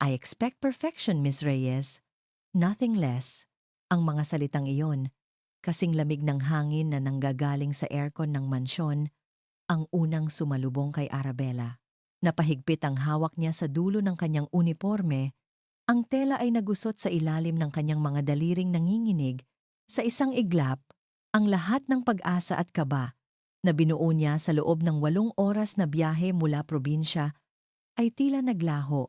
I expect perfection, Miss Reyes. Nothing less. Ang mga salitang iyon, kasing lamig ng hangin na nanggagaling sa aircon ng mansyon, ang unang sumalubong kay Arabella. Napahigpit ang hawak niya sa dulo ng kanyang uniforme, ang tela ay nagusot sa ilalim ng kanyang mga daliring nanginginig, sa isang iglap, ang lahat ng pag-asa at kaba na binuo niya sa loob ng 8 oras na biyahe mula probinsya ay tila naglaho,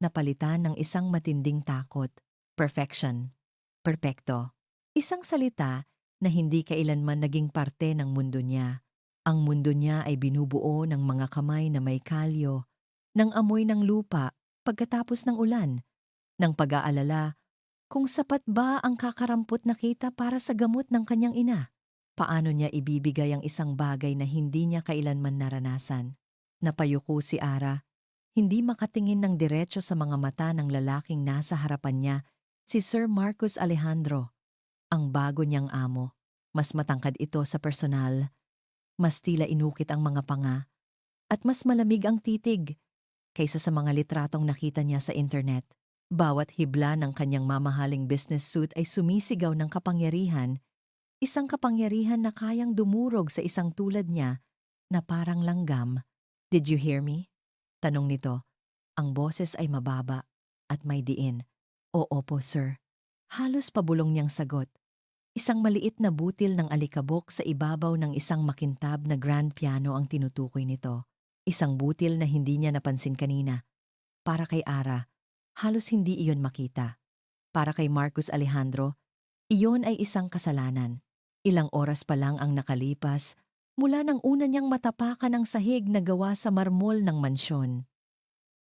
napalitan ng isang matinding takot. Perfection. Perpekto. Isang salita na hindi kailanman naging parte ng mundo niya. Ang mundo niya ay binubuo ng mga kamay na may kalyo, ng amoy ng lupa pagkatapos ng ulan, ng pag-aalala kung sapat ba ang kakarampot na kita para sa gamot ng kanyang ina. Paano niya ibibigay ang isang bagay na hindi niya kailanman naranasan? Napayuko si Ara, hindi makatingin ng diretso sa mga mata ng lalaking nasa harapan niya, si Sir Marcus Alejandro, ang bago niyang amo. Mas matangkad ito sa personal, mas tila inukit ang mga panga, at mas malamig ang titig kaysa sa mga litratong nakita niya sa internet. Bawat hibla ng kanyang mamahaling business suit ay sumisigaw ng kapangyarihan, isang kapangyarihan na kayang dumurog sa isang tulad niya na parang langgam. Did you hear me? Tanong nito. Ang boses ay mababa at may diin. Oo po, sir. Halos pabulong niyang sagot. Isang maliit na butil ng alikabok sa ibabaw ng isang makintab na grand piano ang tinutukoy nito. Isang butil na hindi niya napansin kanina. Para kay Ara, halos hindi iyon makita. Para kay Marcus Alejandro, iyon ay isang kasalanan. Ilang oras pa lang ang nakalipas mula nang una niyang matapakan ang sahig na gawa sa marmol ng mansyon.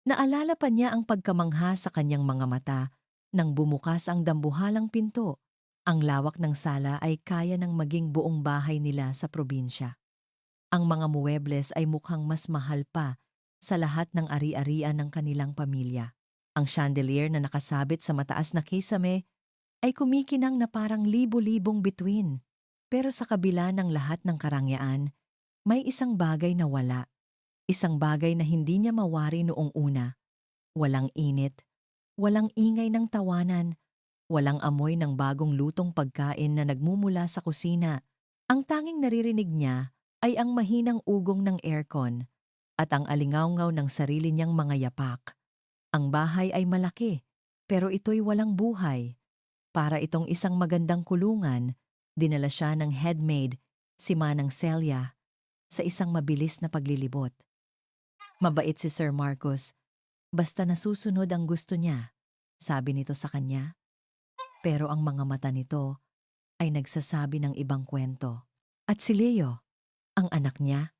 Naalala pa niya ang pagkamangha sa kanyang mga mata nang bumukas ang dambuhalang pinto. Ang lawak ng sala ay kaya ng maging buong bahay nila sa probinsya. Ang mga muwebles ay mukhang mas mahal pa sa lahat ng ari-arian ng kanilang pamilya. Ang chandelier na nakasabit sa mataas na kisame ay kumikinang na parang libo-libong bituin. Pero sa kabila ng lahat ng karangyaan, may isang bagay na wala. Isang bagay na hindi niya mawari noong una. Walang init, walang ingay ng tawanan, walang amoy ng bagong lutong pagkain na nagmumula sa kusina. Ang tanging naririnig niya ay ang mahinang ugong ng aircon at ang alingawngaw ng sarili niyang mga yapak. Ang bahay ay malaki, pero ito'y walang buhay. Para itong isang magandang kulungan, dinala siya ng headmaid, si Manang Celia, sa isang mabilis na paglilibot. Mabait si Sir Marcus, basta nasusunod ang gusto niya, sabi nito sa kanya. Pero ang mga mata nito ay nagsasabi ng ibang kwento. At si Leo, ang anak niya,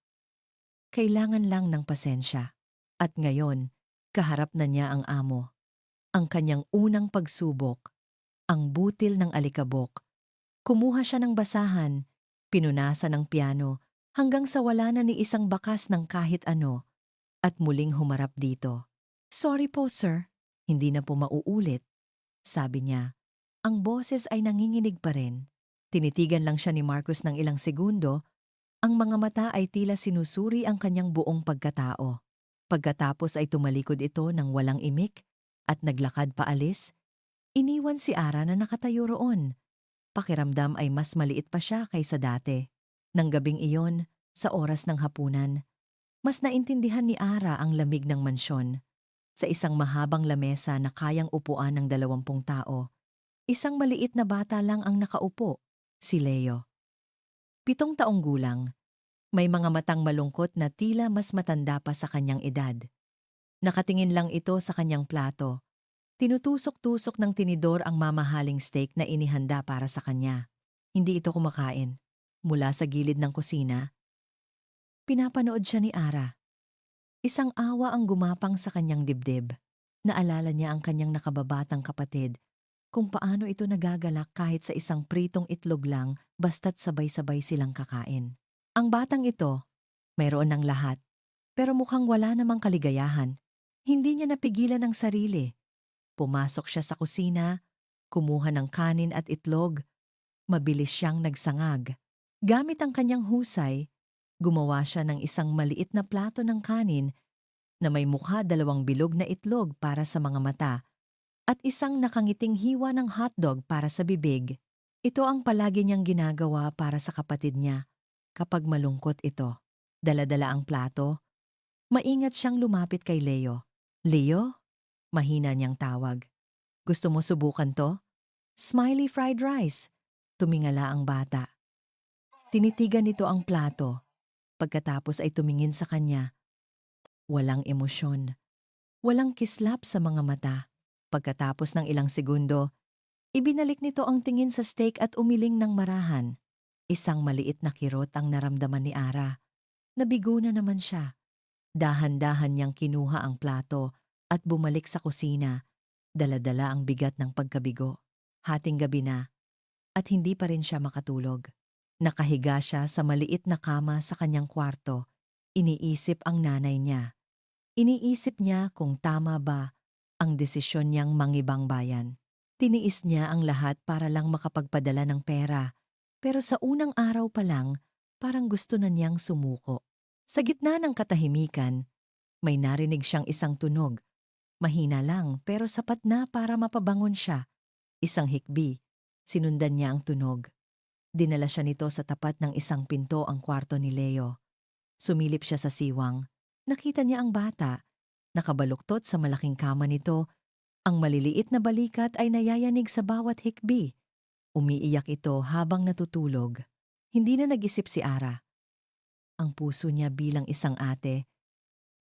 kailangan lang ng pasensya. At ngayon, kaharap na niya ang amo. Ang kanyang unang pagsubok, ang butil ng alikabok. Kumuha siya ng basahan, pinunasan ng piano, hanggang sa wala na ni isang bakas ng kahit ano, at muling humarap dito. Sorry po, sir. Hindi na po mauulit, sabi niya. Ang boses ay nanginginig pa rin. Tinitigan lang siya ni Marcus ng ilang segundo, ang mga mata ay tila sinusuri ang kanyang buong pagkatao. Pagkatapos ay tumalikod ito ng walang imik at naglakad paalis. Iniwan si Ara na nakatayo roon. Pakiramdam ay mas maliit pa siya kaysa dati. Nang gabing iyon, sa oras ng hapunan, mas naintindihan ni Ara ang lamig ng mansyon. Sa isang mahabang lamesa na kayang upuan ng 20 tao, isang maliit na bata lang ang nakaupo, si Leo. 7 taong gulang, may mga matang malungkot na tila mas matanda pa sa kanyang edad. Nakatingin lang ito sa kanyang plato. Tinutusok-tusok ng tinidor ang mamahaling steak na inihanda para sa kanya. Hindi ito kumakain. Mula sa gilid ng kusina, pinapanood siya ni Ara. Isang awa ang gumapang sa kanyang dibdib. Naalala niya ang kanyang nakababatang kapatid, kung paano ito nagagalak kahit sa isang pritong itlog lang basta't sabay-sabay silang kakain. Ang batang ito, mayroon ng lahat, pero mukhang wala namang kaligayahan. Hindi niya napigilan ang sarili. Pumasok siya sa kusina, kumuha ng kanin at itlog. Mabilis siyang nagsangag. Gamit ang kanyang husay, gumawa siya ng isang maliit na plato ng kanin na may mukha 2 bilog na itlog para sa mga mata at isang nakangiting hiwa ng hotdog para sa bibig. Ito ang palagi niyang ginagawa para sa kapatid niya kapag malungkot ito. Dala-dala ang plato. Maingat siyang lumapit kay Leo. Leo? Mahina niyang tawag. Gusto mo subukan to? Smiley fried rice. Tumingala ang bata. Tinitigan nito ang plato. Pagkatapos ay tumingin sa kanya. Walang emosyon. Walang kislap sa mga mata. Pagkatapos ng ilang segundo, ibinalik nito ang tingin sa steak at umiling ng marahan. Isang maliit na kirot ang naramdaman ni Ara. Nabigo na naman siya. Dahan-dahan niyang kinuha ang plato at bumalik sa kusina. Dala-dala ang bigat ng pagkabigo. Hating gabi na at hindi pa rin siya makatulog. Nakahiga siya sa maliit na kama sa kanyang kwarto. Iniisip ang nanay niya. Iniisip niya kung tama ba ang desisyon niyang mangibang bayan. Tiniis niya ang lahat para lang makapagpadala ng pera. Pero sa unang araw pa lang, parang gusto na niyang sumuko. Sa gitna ng katahimikan, may narinig siyang isang tunog. Mahina lang pero sapat na para mapabangon siya. Isang hikbi. Sinundan niya ang tunog. Dinala siya nito sa tapat ng isang pinto ang kwarto ni Leo. Sumilip siya sa siwang. Nakita niya ang bata. Nakabaluktot sa malaking kama nito. Ang maliliit na balikat ay nayayanig sa bawat hikbi. Umiiyak ito habang natutulog. Hindi na nag-isip si Ara. Ang puso niya bilang isang ate,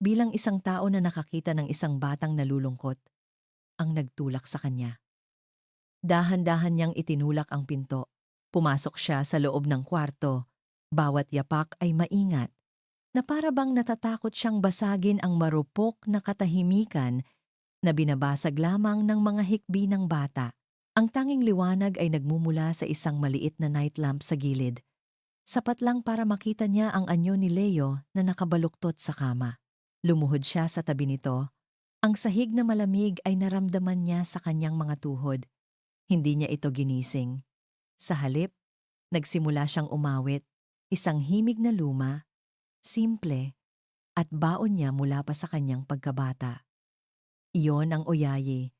bilang isang tao na nakakita ng isang batang nalulungkot, ang nagtulak sa kanya. Dahan-dahan niyang itinulak ang pinto. Pumasok siya sa loob ng kwarto. Bawat yapak ay maingat, na para bang natatakot siyang basagin ang marupok na katahimikan na binabasag lamang ng mga hikbi ng bata. Ang tanging liwanag ay nagmumula sa isang maliit na nightlamp sa gilid. Sapat lang para makita niya ang anyo ni Leo na nakabaluktot sa kama. Lumuhod siya sa tabi nito. Ang sahig na malamig ay naramdaman niya sa kanyang mga tuhod. Hindi niya ito ginising. Sa halip, nagsimula siyang umawit, isang himig na luma, simple, at baon niya mula pa sa kanyang pagkabata. Iyon ang oyaye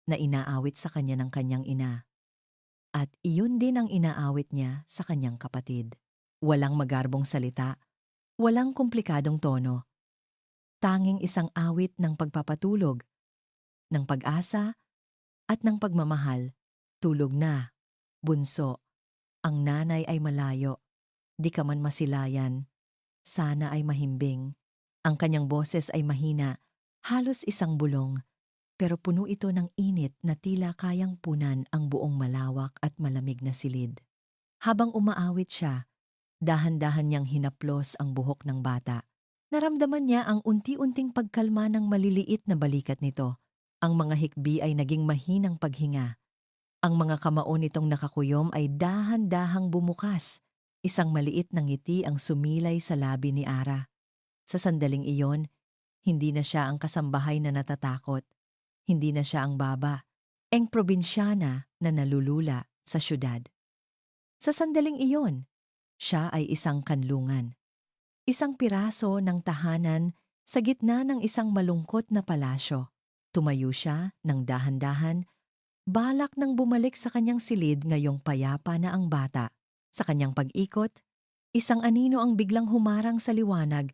na inaawit sa kanya ng kanyang ina. At iyon din ang inaawit niya sa kanyang kapatid. Walang magarbong salita, walang komplikadong tono. Tanging isang awit ng pagpapatulog, ng pag-asa, at ng pagmamahal. Tulog na, bunso. Ang nanay ay malayo. Di ka man masilayan. Sana ay mahimbing. Ang kanyang boses ay mahina, halos isang bulong. Pero puno ito ng init na tila kayang punan ang buong malawak at malamig na silid. Habang umaawit siya, dahan-dahan niyang hinaplos ang buhok ng bata. Naramdaman niya ang unti-unting pagkalma ng maliliit na balikat nito. Ang mga hikbi ay naging mahinang paghinga. Ang mga kamao nitong nakakuyom ay dahan-dahang bumukas. Isang maliit na ngiti ang sumilay sa labi ni Ara. Sa sandaling iyon, hindi na siya ang kasambahay na natatakot. Hindi na siya ang baba, ang probinsyana na nalulula sa syudad. Sa sandaling iyon, siya ay isang kanlungan. Isang piraso ng tahanan sa gitna ng isang malungkot na palasyo. Tumayo siya ng dahan-dahan, balak nang bumalik sa kanyang silid ngayong payapa na ang bata. Sa kanyang pag-ikot, isang anino ang biglang humarang sa liwanag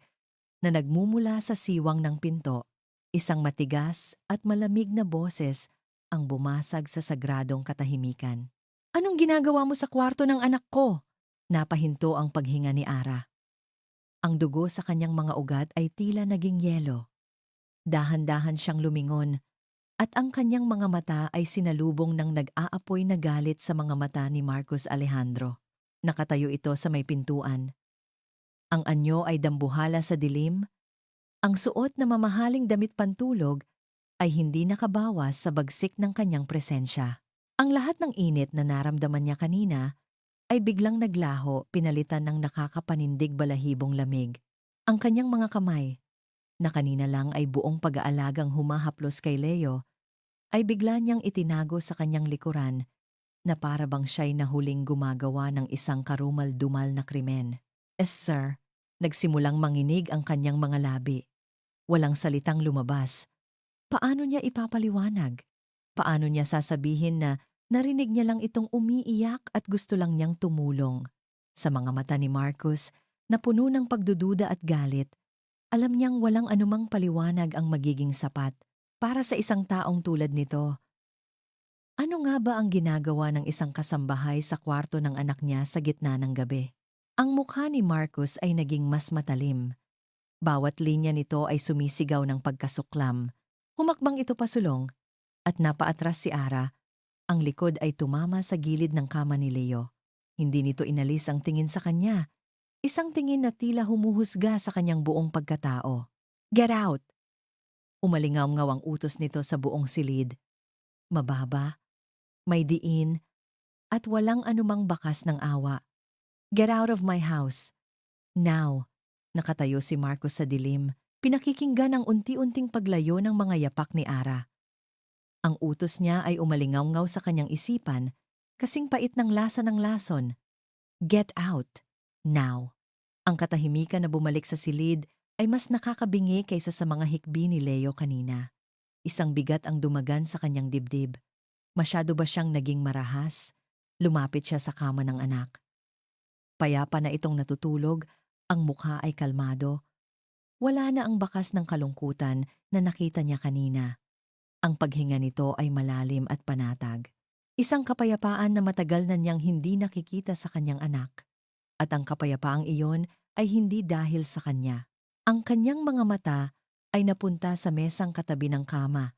na nagmumula sa siwang ng pinto. Isang matigas at malamig na boses ang bumasag sa sagradong katahimikan. Anong ginagawa mo sa kwarto ng anak ko? Napahinto ang paghinga ni Ara. Ang dugo sa kanyang mga ugat ay tila naging yelo. Dahan-dahan siyang lumingon at ang kanyang mga mata ay sinalubong ng nag-aapoy na galit sa mga mata ni Marcos Alejandro. Nakatayo ito sa may pintuan. Ang anyo ay dambuhala sa dilim. Ang suot na mamahaling damit pantulog ay hindi nakabawas sa bagsik ng kanyang presensya. Ang lahat ng init na naramdaman niya kanina ay biglang naglaho pinalitan ng nakakapanindig balahibong lamig. Ang kanyang mga kamay, na kanina lang ay buong pag-aalagang humahaplos kay Leo, ay bigla niyang itinago sa kanyang likuran na para bang siya'y nahuling gumagawa ng isang karumal-dumal na krimen. Sir, nagsimulang manginig ang kanyang mga labi. Walang salitang lumabas. Paano niya ipapaliwanag? Paano niya sasabihin na narinig niya lang itong umiiyak at gusto lang niyang tumulong? Sa mga mata ni Marcus, na puno ng pagdududa at galit, alam niyang walang anumang paliwanag ang magiging sapat para sa isang taong tulad nito. Ano nga ba ang ginagawa ng isang kasambahay sa kwarto ng anak niya sa gitna ng gabi? Ang mukha ni Marcus ay naging mas matalim. Bawat linya nito ay sumisigaw ng pagkasuklam. Humakbang ito pasulong at napaatras si Ara. Ang likod ay tumama sa gilid ng kama ni Leo. Hindi nito inalis ang tingin sa kanya. Isang tingin na tila humuhusga sa kanyang buong pagkatao. Get out! Umalingaw-ngaw ang utos nito sa buong silid. Mababa, may diin, at walang anumang bakas ng awa. Get out of my house. Now. Nakatayo si Marcus sa dilim. Pinakikinggan ang unti-unting paglayo ng mga yapak ni Ara. Ang utos niya ay umalingaw-ngaw sa kanyang isipan, kasing pait ng lasa ng lason. Get out. Now. Ang katahimikan na bumalik sa silid ay mas nakakabingi kaysa sa mga hikbi ni Leo kanina. Isang bigat ang dumagan sa kanyang dibdib. Masyado ba siyang naging marahas? Lumapit siya sa kama ng anak. Payapa na itong natutulog, ang mukha ay kalmado. Wala na ang bakas ng kalungkutan na nakita niya kanina. Ang paghinga nito ay malalim at panatag. Isang kapayapaan na matagal na niyang hindi nakikita sa kanyang anak. At ang kapayapaang iyon ay hindi dahil sa kanya. Ang kanyang mga mata ay napunta sa mesang katabi ng kama.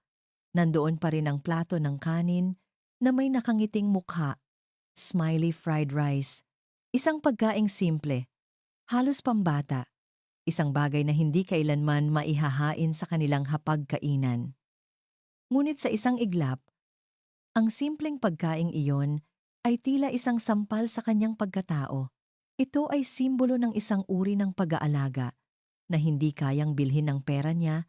Nandoon pa rin ang plato ng kanin na may nakangiting mukha. Smiley fried rice. Isang pagkaing simple. Halos pambata. Isang bagay na hindi kailanman maihahain sa kanilang hapagkainan. Ngunit sa isang iglap, ang simpleng pagkaing iyon ay tila isang sampal sa kanyang pagkatao. Ito ay simbolo ng isang uri ng pag-aalaga na hindi kayang bilhin ng pera niya,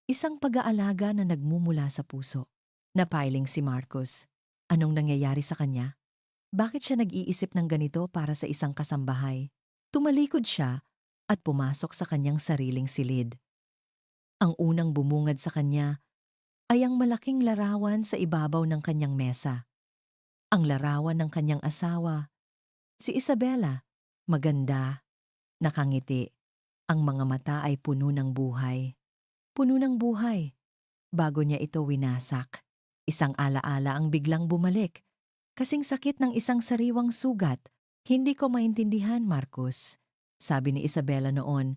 isang pag-aalaga na nagmumula sa puso. Napiling si Marcus. Anong nangyayari sa kanya? Bakit siya nag-iisip ng ganito para sa isang kasambahay? Tumalikod siya at pumasok sa kanyang sariling silid. Ang unang bumungad sa kanya ay ang malaking larawan sa ibabaw ng kanyang mesa. Ang larawan ng kanyang asawa, si Isabela, maganda, nakangiti. Ang mga mata ay puno ng buhay. Puno ng buhay. Bago niya ito winasak, isang alaala ang biglang bumalik. Kasing sakit ng isang sariwang sugat. Hindi ko maintindihan, Marcus, sabi ni Isabela noon.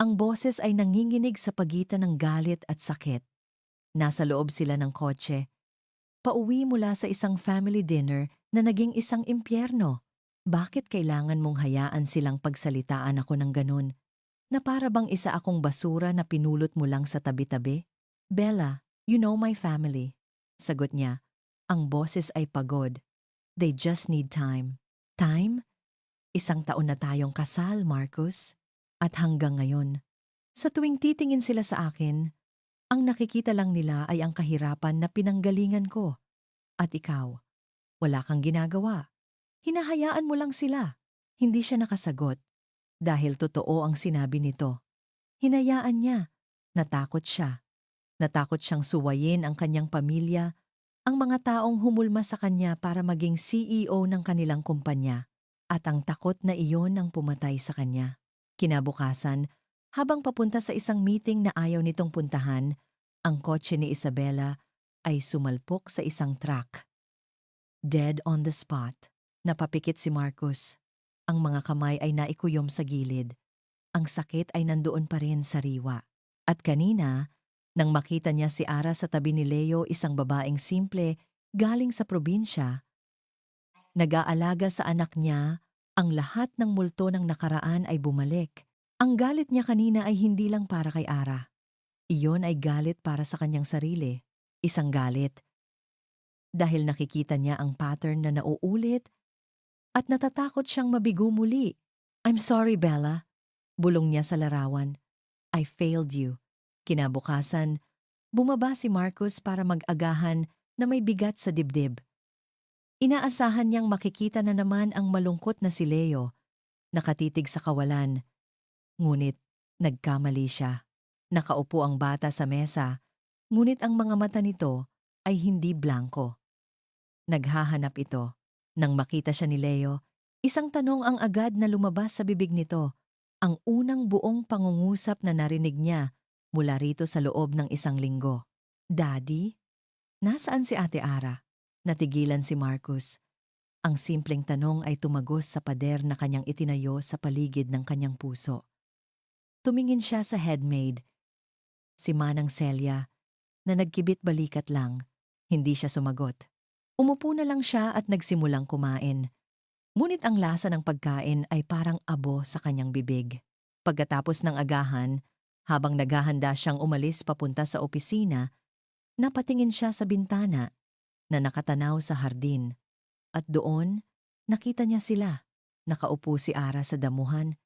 Ang boses ay nanginginig sa pagitan ng galit at sakit. Nasa loob sila ng kotse. Pauwi mula sa isang family dinner na naging isang impyerno. Bakit kailangan mong hayaan silang pagsalitaan ako ng ganun? Na para bang isa akong basura na pinulot mo lang sa tabi-tabi? Bella, you know my family. Sagot niya, ang boses ay pagod. They just need time. Time? Isang taon na tayong kasal, Marcus. At hanggang ngayon, sa tuwing titingin sila sa akin, ang nakikita lang nila ay ang kahirapan na pinanggalingan ko. At ikaw, wala kang ginagawa. Hinahayaan mo lang sila. Hindi siya nakasagot. Dahil totoo ang sinabi nito. Hinayaan niya. Natakot siya. Natakot siyang suwayin ang kanyang pamilya, ang mga taong humulma sa kanya para maging CEO ng kanilang kumpanya. At ang takot na iyon ang pumatay sa kanya. Kinabukasan, habang papunta sa isang meeting na ayaw nitong puntahan, ang kotse ni Isabela ay sumalpok sa isang truck. Dead on the spot. Napapikit si Marcus. Ang mga kamay ay naikuyom sa gilid. Ang sakit ay nandoon pa rin sa riwa. At kanina, nang makita niya si Ara sa tabi ni Leo, isang babaeng simple, galing sa probinsya, nag-aalaga sa anak niya, ang lahat ng multo ng nakaraan ay bumalik. Ang galit niya kanina ay hindi lang para kay Ara. Iyon ay galit para sa kanyang sarili. Isang galit. Dahil nakikita niya ang pattern na nauulit at natatakot siyang mabigo muli. I'm sorry, Bella. Bulong niya sa larawan. I failed you. Kinabukasan, bumaba si Marcus para mag-agahan na may bigat sa dibdib. Inaasahan niyang makikita na naman ang malungkot na si Leo, nakatitig sa kawalan. Ngunit, nagkamali siya. Nakaupo ang bata sa mesa, ngunit ang mga mata nito ay hindi blanko. Naghahanap ito. Nang makita siya ni Leo, isang tanong ang agad na lumabas sa bibig nito. Ang unang buong pangungusap na narinig niya mula rito sa loob ng isang linggo. Daddy? Nasaan si Ate Ara? Natigilan si Marcus. Ang simpleng tanong ay tumagos sa pader na kanyang itinayo sa paligid ng kanyang puso. Tumingin siya sa headmaid, si Manang Celia, na nagkibit balikat lang. Hindi siya sumagot. Umupo na lang siya at nagsimulang kumain. Ngunit ang lasa ng pagkain ay parang abo sa kanyang bibig. Pagkatapos ng agahan, habang naghahanda siyang umalis papunta sa opisina, napatingin siya sa bintana na nakatanaw sa hardin. At doon, nakita niya sila. Nakaupo si Ara sa damuhan.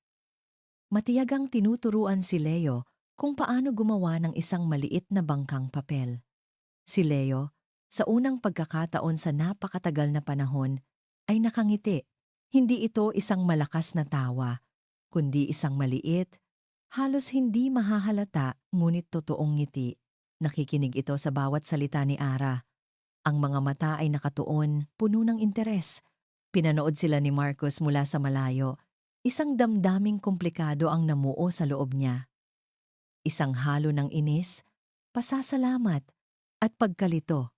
Matiyagang tinuturuan si Leo kung paano gumawa ng isang maliit na bangkang papel. Si Leo, sa unang pagkakataon sa napakatagal na panahon, ay nakangiti. Hindi ito isang malakas na tawa, kundi isang maliit, halos hindi mahahalata ngunit totoong ngiti. Nakikinig ito sa bawat salita ni Ara. Ang mga mata ay nakatuon, puno ng interes. Pinanood sila ni Marcus mula sa malayo. Isang damdaming komplikado ang namuo sa loob niya. Isang halo ng inis, pasasalamat, at pagkalito.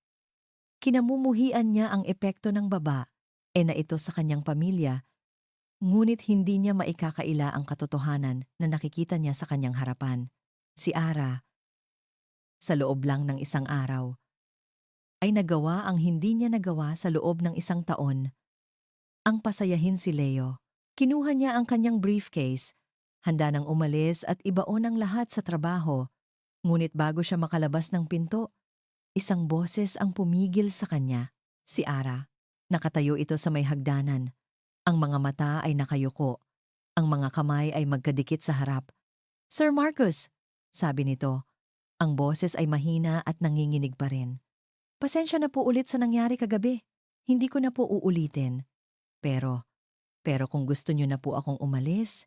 Kinamumuhian niya ang epekto ng baba, na ito sa kanyang pamilya, ngunit hindi niya maikakaila ang katotohanan na nakikita niya sa kanyang harapan. Si Ara, sa loob lang ng isang araw, ay nagawa ang hindi niya nagawa sa loob ng isang taon. Ang pasayahin si Leo. Kinuha niya ang kanyang briefcase, handa nang umalis at ibaon ang lahat sa trabaho. Ngunit bago siya makalabas ng pinto, isang boses ang pumigil sa kanya. Si Ara. Nakatayo ito sa may hagdanan. Ang mga mata ay nakayuko. Ang mga kamay ay magkadikit sa harap. "Sir Marcus," sabi nito. Ang boses ay mahina at nanginginig pa rin. "Pasensya na po ulit sa nangyari kagabi. Hindi ko na po uulitin. Pero kung gusto niyo na po akong umalis,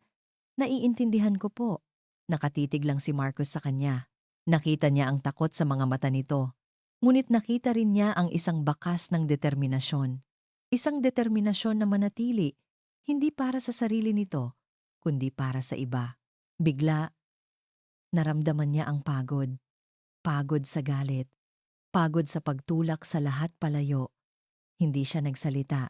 naiintindihan ko po." Nakatitig lang si Marcus sa kanya. Nakita niya ang takot sa mga mata nito. Ngunit nakita rin niya ang isang bakas ng determinasyon. Isang determinasyon na manatili, hindi para sa sarili nito, kundi para sa iba. Bigla, naramdaman niya ang pagod. Pagod sa galit. Pagod sa pagtulak sa lahat palayo. Hindi siya nagsalita.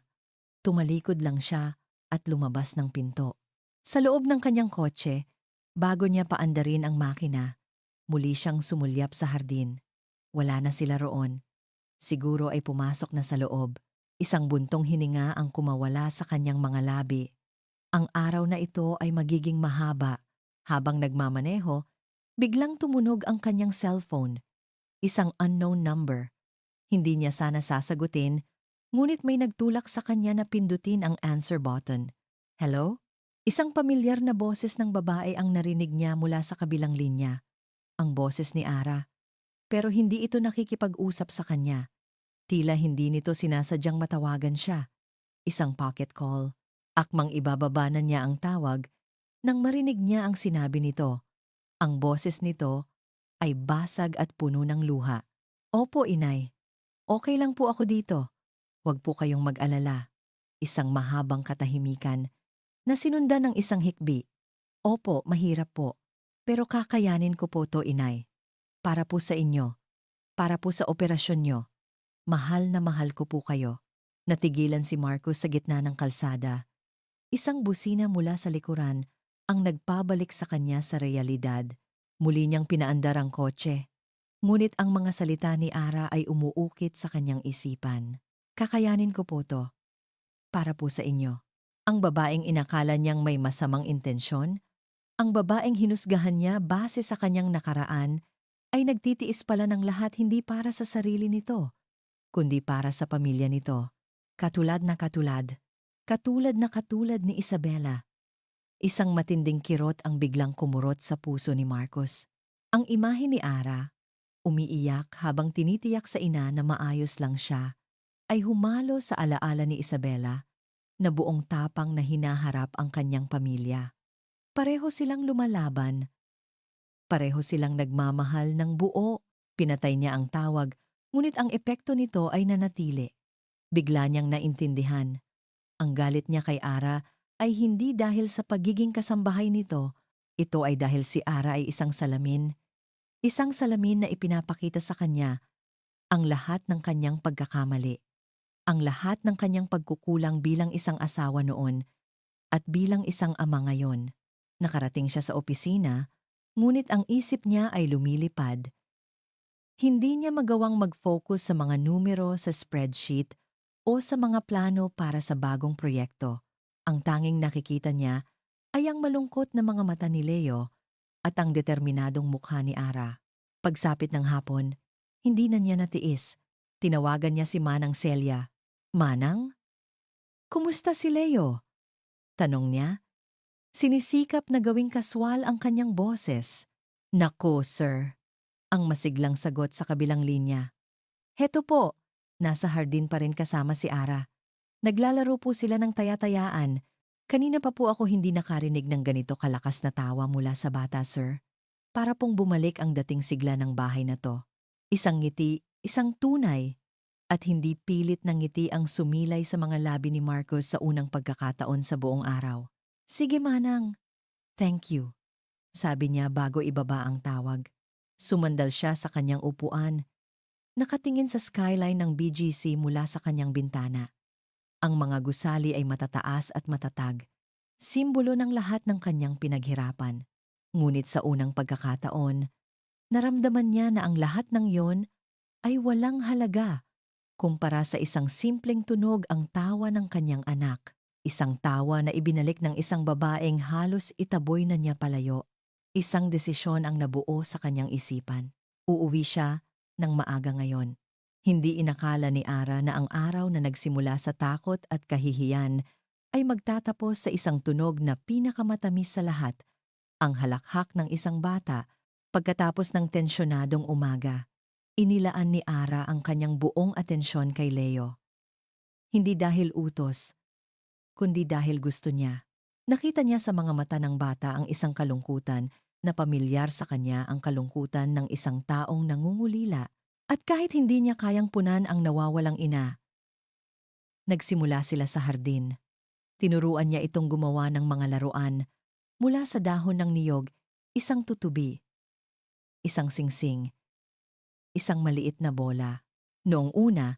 Tumalikod lang siya at lumabas ng pinto. Sa loob ng kanyang kotse, bago niya paandarin ang makina, muli siyang sumulyap sa hardin. Wala na sila roon. Siguro ay pumasok na sa loob. Isang buntong hininga ang kumawala sa kanyang mga labi. Ang araw na ito ay magiging mahaba. Habang nagmamaneho, biglang tumunog ang kanyang cellphone. Isang unknown number. Hindi niya sana sasagutin, ngunit may nagtulak sa kanya na pindutin ang answer button. "Hello?" Isang pamilyar na boses ng babae ang narinig niya mula sa kabilang linya. Ang boses ni Ara. Pero hindi ito nakikipag-usap sa kanya. Tila hindi nito sinasadyang matawagan siya. Isang pocket call. Akmang ibababa na niya ang tawag nang marinig niya ang sinabi nito. Ang boses nito ay basag at puno ng luha. "Opo, inay. Okay lang po ako dito. Huwag po kayong mag-alala." Isang mahabang katahimikan na sinundan ng isang hikbi. "Opo, mahirap po. Pero kakayanin ko po to, inay. Para po sa inyo. Para po sa operasyon nyo. Mahal na mahal ko po kayo." Natigilan si Marcus sa gitna ng kalsada. Isang busina mula sa likuran ang nagpabalik sa kanya sa realidad. Muli niyang pinaandar ang kotse. Ngunit ang mga salita ni Ara ay umuukit sa kanyang isipan. "Kakayanin ko po to. Para po sa inyo." Ang babaeng inakala niyang may masamang intensyon, ang babaeng hinusgahan niya base sa kanyang nakaraan, ay nagtitiis pala ng lahat hindi para sa sarili nito, kundi para sa pamilya nito. Katulad na katulad. Katulad na katulad ni Isabela. Isang matinding kirot ang biglang kumurot sa puso ni Marcus. Ang imahe ni Ara, umiiyak habang tinitiyak sa ina na maayos lang siya, ay humalo sa alaala ni Isabela na buong tapang na hinaharap ang kanyang pamilya. Pareho silang lumalaban, Pareho silang nagmamahal ng buo. Pinatay niya ang tawag, ngunit ang epekto nito ay nanatili. Bigla niyang naintindihan. Ang galit niya kay Ara ay hindi dahil sa pagiging kasambahay nito. Ito ay dahil si Ara ay isang salamin. Isang salamin na ipinapakita sa kanya ang lahat ng kanyang pagkakamali. Ang lahat ng kanyang pagkukulang bilang isang asawa noon at bilang isang ama ngayon. Nakarating siya sa opisina, ngunit ang isip niya ay lumilipad. Hindi niya magawang mag-focus sa mga numero sa spreadsheet o sa mga plano para sa bagong proyekto. Ang tanging nakikita niya ay ang malungkot na mga mata ni Leo at ang determinadong mukha ni Ara. Pagsapit ng hapon, hindi na niya natiis. Tinawagan niya si Manang Celia. Manang? Kumusta si Leo? Tanong niya. Sinisikap na gawing kaswal ang kanyang boses. Nako, sir. Ang masiglang sagot sa kabilang linya. Heto po, nasa hardin pa rin kasama si Ara. Naglalaro po sila ng taya-tayaan. Kanina pa po ako hindi nakarinig ng ganito kalakas na tawa mula sa bata, sir. Para pong bumalik ang dating sigla ng bahay na to. Isang ngiti, isang tunay, at hindi pilit ng ngiti ang sumilay sa mga labi ni Marcos sa unang pagkakataon sa buong araw. Sige, Manang. Thank you, sabi niya bago ibaba ang tawag. Sumandal siya sa kanyang upuan. Nakatingin sa skyline ng BGC mula sa kanyang bintana. Ang mga gusali ay matataas at matatag, simbolo ng lahat ng kanyang pinaghirapan. Ngunit sa unang pagkakataon, naramdaman niya na ang lahat ng yon ay walang halaga kumpara sa isang simpleng tunog ang tawa ng kanyang anak. Isang tawa na ibinalik ng isang babaeng halos itaboy na niya palayo. Isang desisyon ang nabuo sa kanyang isipan. Uuwi siya ng maaga ngayon. Hindi inakala ni Ara na ang araw na nagsimula sa takot at kahihiyan ay magtatapos sa isang tunog na pinakamatamis sa lahat, ang halakhak ng isang bata. Pagkatapos ng tensyonadong umaga, inilaan ni Ara ang kanyang buong atensyon kay Leo. Hindi dahil utos, kundi dahil gusto niya. Nakita niya sa mga mata ng bata ang isang kalungkutan na pamilyar sa kanya, ang kalungkutan ng isang taong nangungulila. At kahit hindi niya kayang punan ang nawawalang ina, nagsimula sila sa hardin. Tinuruan niya itong gumawa ng mga laruan mula sa dahon ng niyog, isang tutubi, isang singsing, isang maliit na bola. Noong una,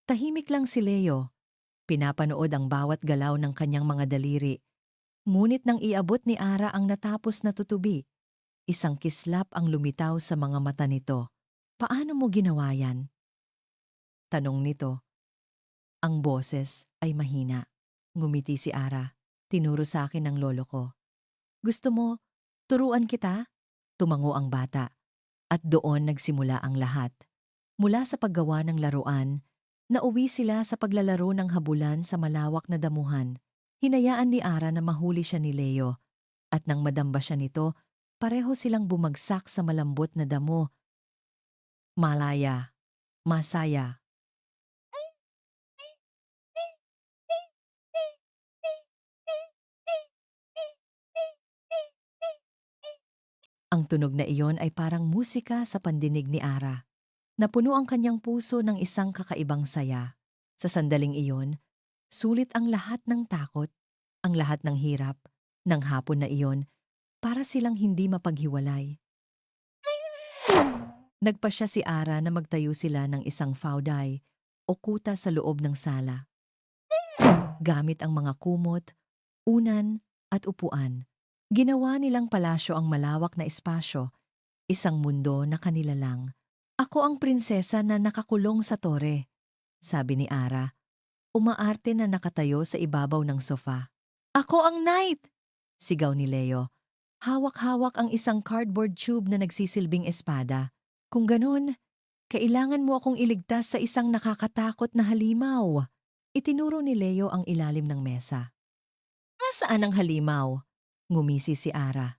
tahimik lang si Leo. Pinapanood ang bawat galaw ng kanyang mga daliri. Ngunit nang iabot ni Ara ang natapos na tutubi, isang kislap ang lumitaw sa mga mata nito. Paano mo ginawa yan? Tanong nito. Ang boses ay mahina. Ngumiti si Ara. Tinuro sa akin ng lolo ko. Gusto mo, turuan kita? Tumango ang bata. At doon nagsimula ang lahat. Mula sa paggawa ng laruan, nauwi sila sa paglalaro ng habulan sa malawak na damuhan. Hinayaan ni Ara na mahuli siya ni Leo. At nang madamba siya nito, pareho silang bumagsak sa malambot na damo. Malaya, masaya. Ang tunog na iyon ay parang musika sa pandinig ni Ara. Napuno ang kanyang puso ng isang kakaibang saya. Sa sandaling iyon, sulit ang lahat ng takot, ang lahat ng hirap, ng hapon na iyon, para silang hindi mapaghiwalay. Nagpasya si Ara na magtayo sila ng isang fauday o kuta sa loob ng sala. Gamit ang mga kumot, unan at upuan. Ginawa nilang palasyo ang malawak na espasyo, isang mundo na kanila lang. Ako ang prinsesa na nakakulong sa tore, sabi ni Ara, umaarte na nakatayo sa ibabaw ng sofa. Ako ang knight! Sigaw ni Leo. Hawak-hawak ang isang cardboard tube na nagsisilbing espada. Kung ganun, kailangan mo akong iligtas sa isang nakakatakot na halimaw. Itinuro ni Leo ang ilalim ng mesa. Nasaan ang halimaw? Ngumisi si Ara.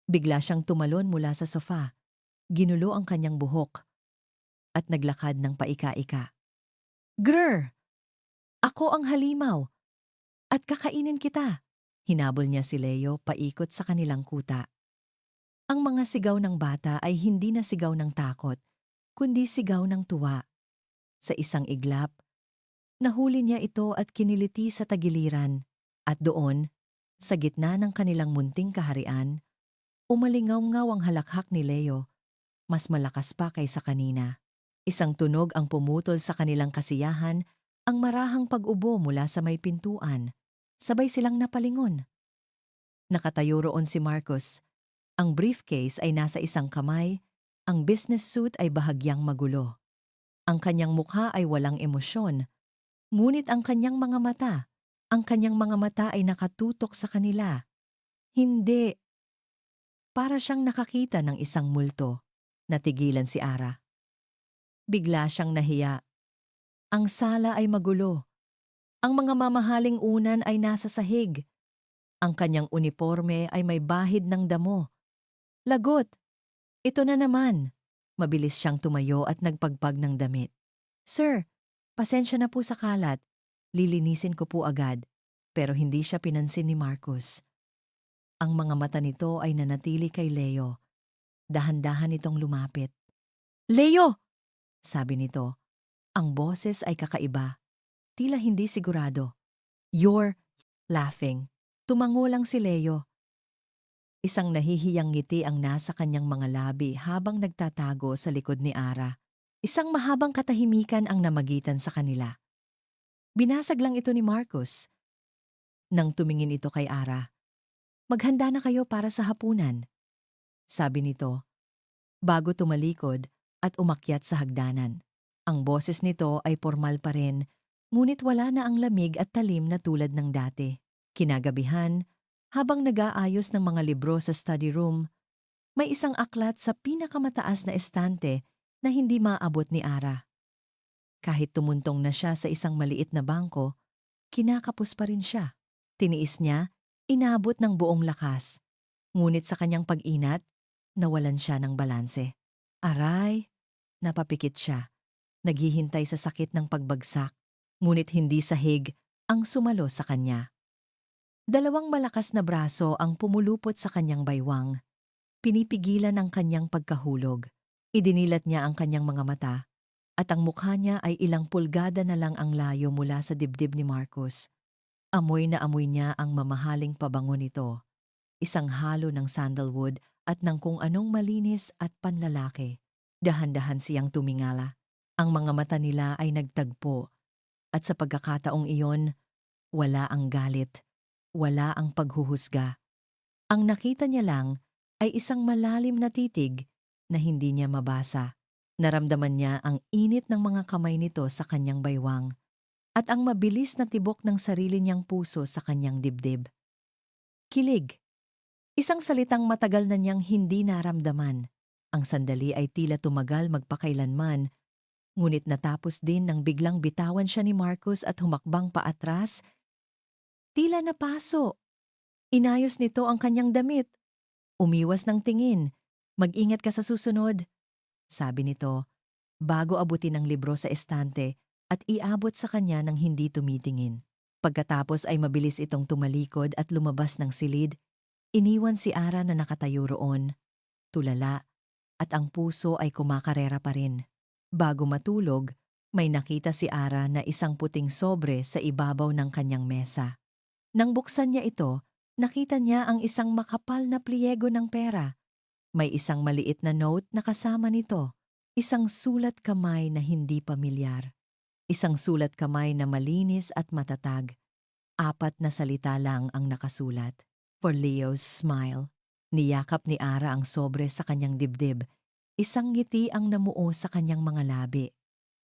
Bigla siyang tumalon mula sa sofa. Ginulo ang kanyang buhok at naglakad ng paika-ika. Grr! Ako ang halimaw at kakainin kita. Hinabol niya si Leo paikot sa kanilang kuta. Ang mga sigaw ng bata ay hindi na sigaw ng takot, kundi sigaw ng tuwa. Sa isang iglap, nahuli niya ito at kiniliti sa tagiliran. At doon, sa gitna ng kanilang munting kaharian, umalingaw-ngaw ang halakhak ni Leo, mas malakas pa kaysa kanina. Isang tunog ang pumutol sa kanilang kasiyahan, ang marahang pag-ubo mula sa may pintuan. Sabay silang napalingon. Nakatayo roon si Marcus. Ang briefcase ay nasa isang kamay, ang business suit ay bahagyang magulo. Ang kanyang mukha ay walang emosyon, ngunit ang kanyang mga mata ay nakatutok sa kanila. Hindi, para siyang nakakita ng isang multo. Natigilan si Ara. Bigla siyang nahiya. Ang sala ay magulo. Ang mga mamahaling unan ay nasa sahig. Ang kanyang uniforme ay may bahid ng damo. Lagot! Ito na naman. Mabilis siyang tumayo at nagpagpag ng damit. Sir, pasensya na po sa kalat. Lilinisin ko po agad. Pero hindi siya pinansin ni Marcus. Ang mga mata nito ay nanatili kay Leo. Dahan-dahan itong lumapit. Leo! Sabi nito. Ang boses ay kakaiba. Tila hindi sigurado. You're laughing. Tumango lang si Leo. Isang nahihiyang ngiti ang nasa kanyang mga labi habang nagtatago sa likod ni Ara. Isang mahabang katahimikan ang namagitan sa kanila. Binasag lang ito ni Marcus. Nang tumingin ito kay Ara. Maghanda na kayo para sa hapunan. Sabi nito, bago tumalikod at umakyat sa hagdanan. Ang boses nito ay formal pa rin, ngunit wala na ang lamig at talim na tulad ng dati. Kinagabihan, habang nag-aayos ng mga libro sa study room, may isang aklat sa pinakamataas na estante na hindi maabot ni Ara. Kahit tumuntong na siya sa isang maliit na bangko, kinakapos pa rin siya. Tiniis niya, inabot ng buong lakas. Ngunit sa kanyang pag-inat, nawalan siya ng balanse. Aray! Napapikit siya. Naghihintay sa sakit ng pagbagsak, ngunit hindi sahig ang sumalo sa kanya. Dalawang malakas na braso ang pumulupot sa kanyang baywang. Pinipigilan ang kanyang pagkahulog. Idinilat niya ang kanyang mga mata, at ang mukha niya ay ilang pulgada na lang ang layo mula sa dibdib ni Marcus. Amoy na amoy niya ang mamahaling pabango nito. Isang halo ng sandalwood at ng kung anong malinis at panlalaki. Dahan-dahan siyang tumingala. Ang mga mata nila ay nagtagpo, at sa pagkakataong iyon, wala ang galit, wala ang paghuhusga. Ang nakita niya lang ay isang malalim na titig na hindi niya mabasa. Naramdaman niya ang init ng mga kamay nito sa kanyang baywang at ang mabilis na tibok ng sarili niyang puso sa kanyang dibdib. Kilig. Isang salitang matagal na niyang hindi naramdaman. Ang sandali ay tila tumagal magpakailanman, ngunit natapos din nang biglang bitawan siya ni Marcus at humakbang paatras. Tila napaso. Inayos nito ang kanyang damit. Umiwas ng tingin. Mag-ingat ka sa susunod, sabi nito, bago abutin ang libro sa estante at iabot sa kanya nang hindi tumitingin. Pagkatapos ay mabilis itong tumalikod at lumabas ng silid. Iniwan si Ara na nakatayo roon, tulala, at ang puso ay kumakarera pa rin. Bago matulog, may nakita si Ara na isang puting sobre sa ibabaw ng kanyang mesa. Nang buksan niya ito, nakita niya ang isang makapal na pliego ng pera. May isang maliit na note na kasama nito, isang sulat kamay na hindi pamilyar. Isang sulat kamay na malinis at matatag. 4 na salita lang ang nakasulat. For Leo's smile. Niyakap ni Ara ang sobre sa kanyang dibdib. Isang ngiti ang namuo sa kanyang mga labi.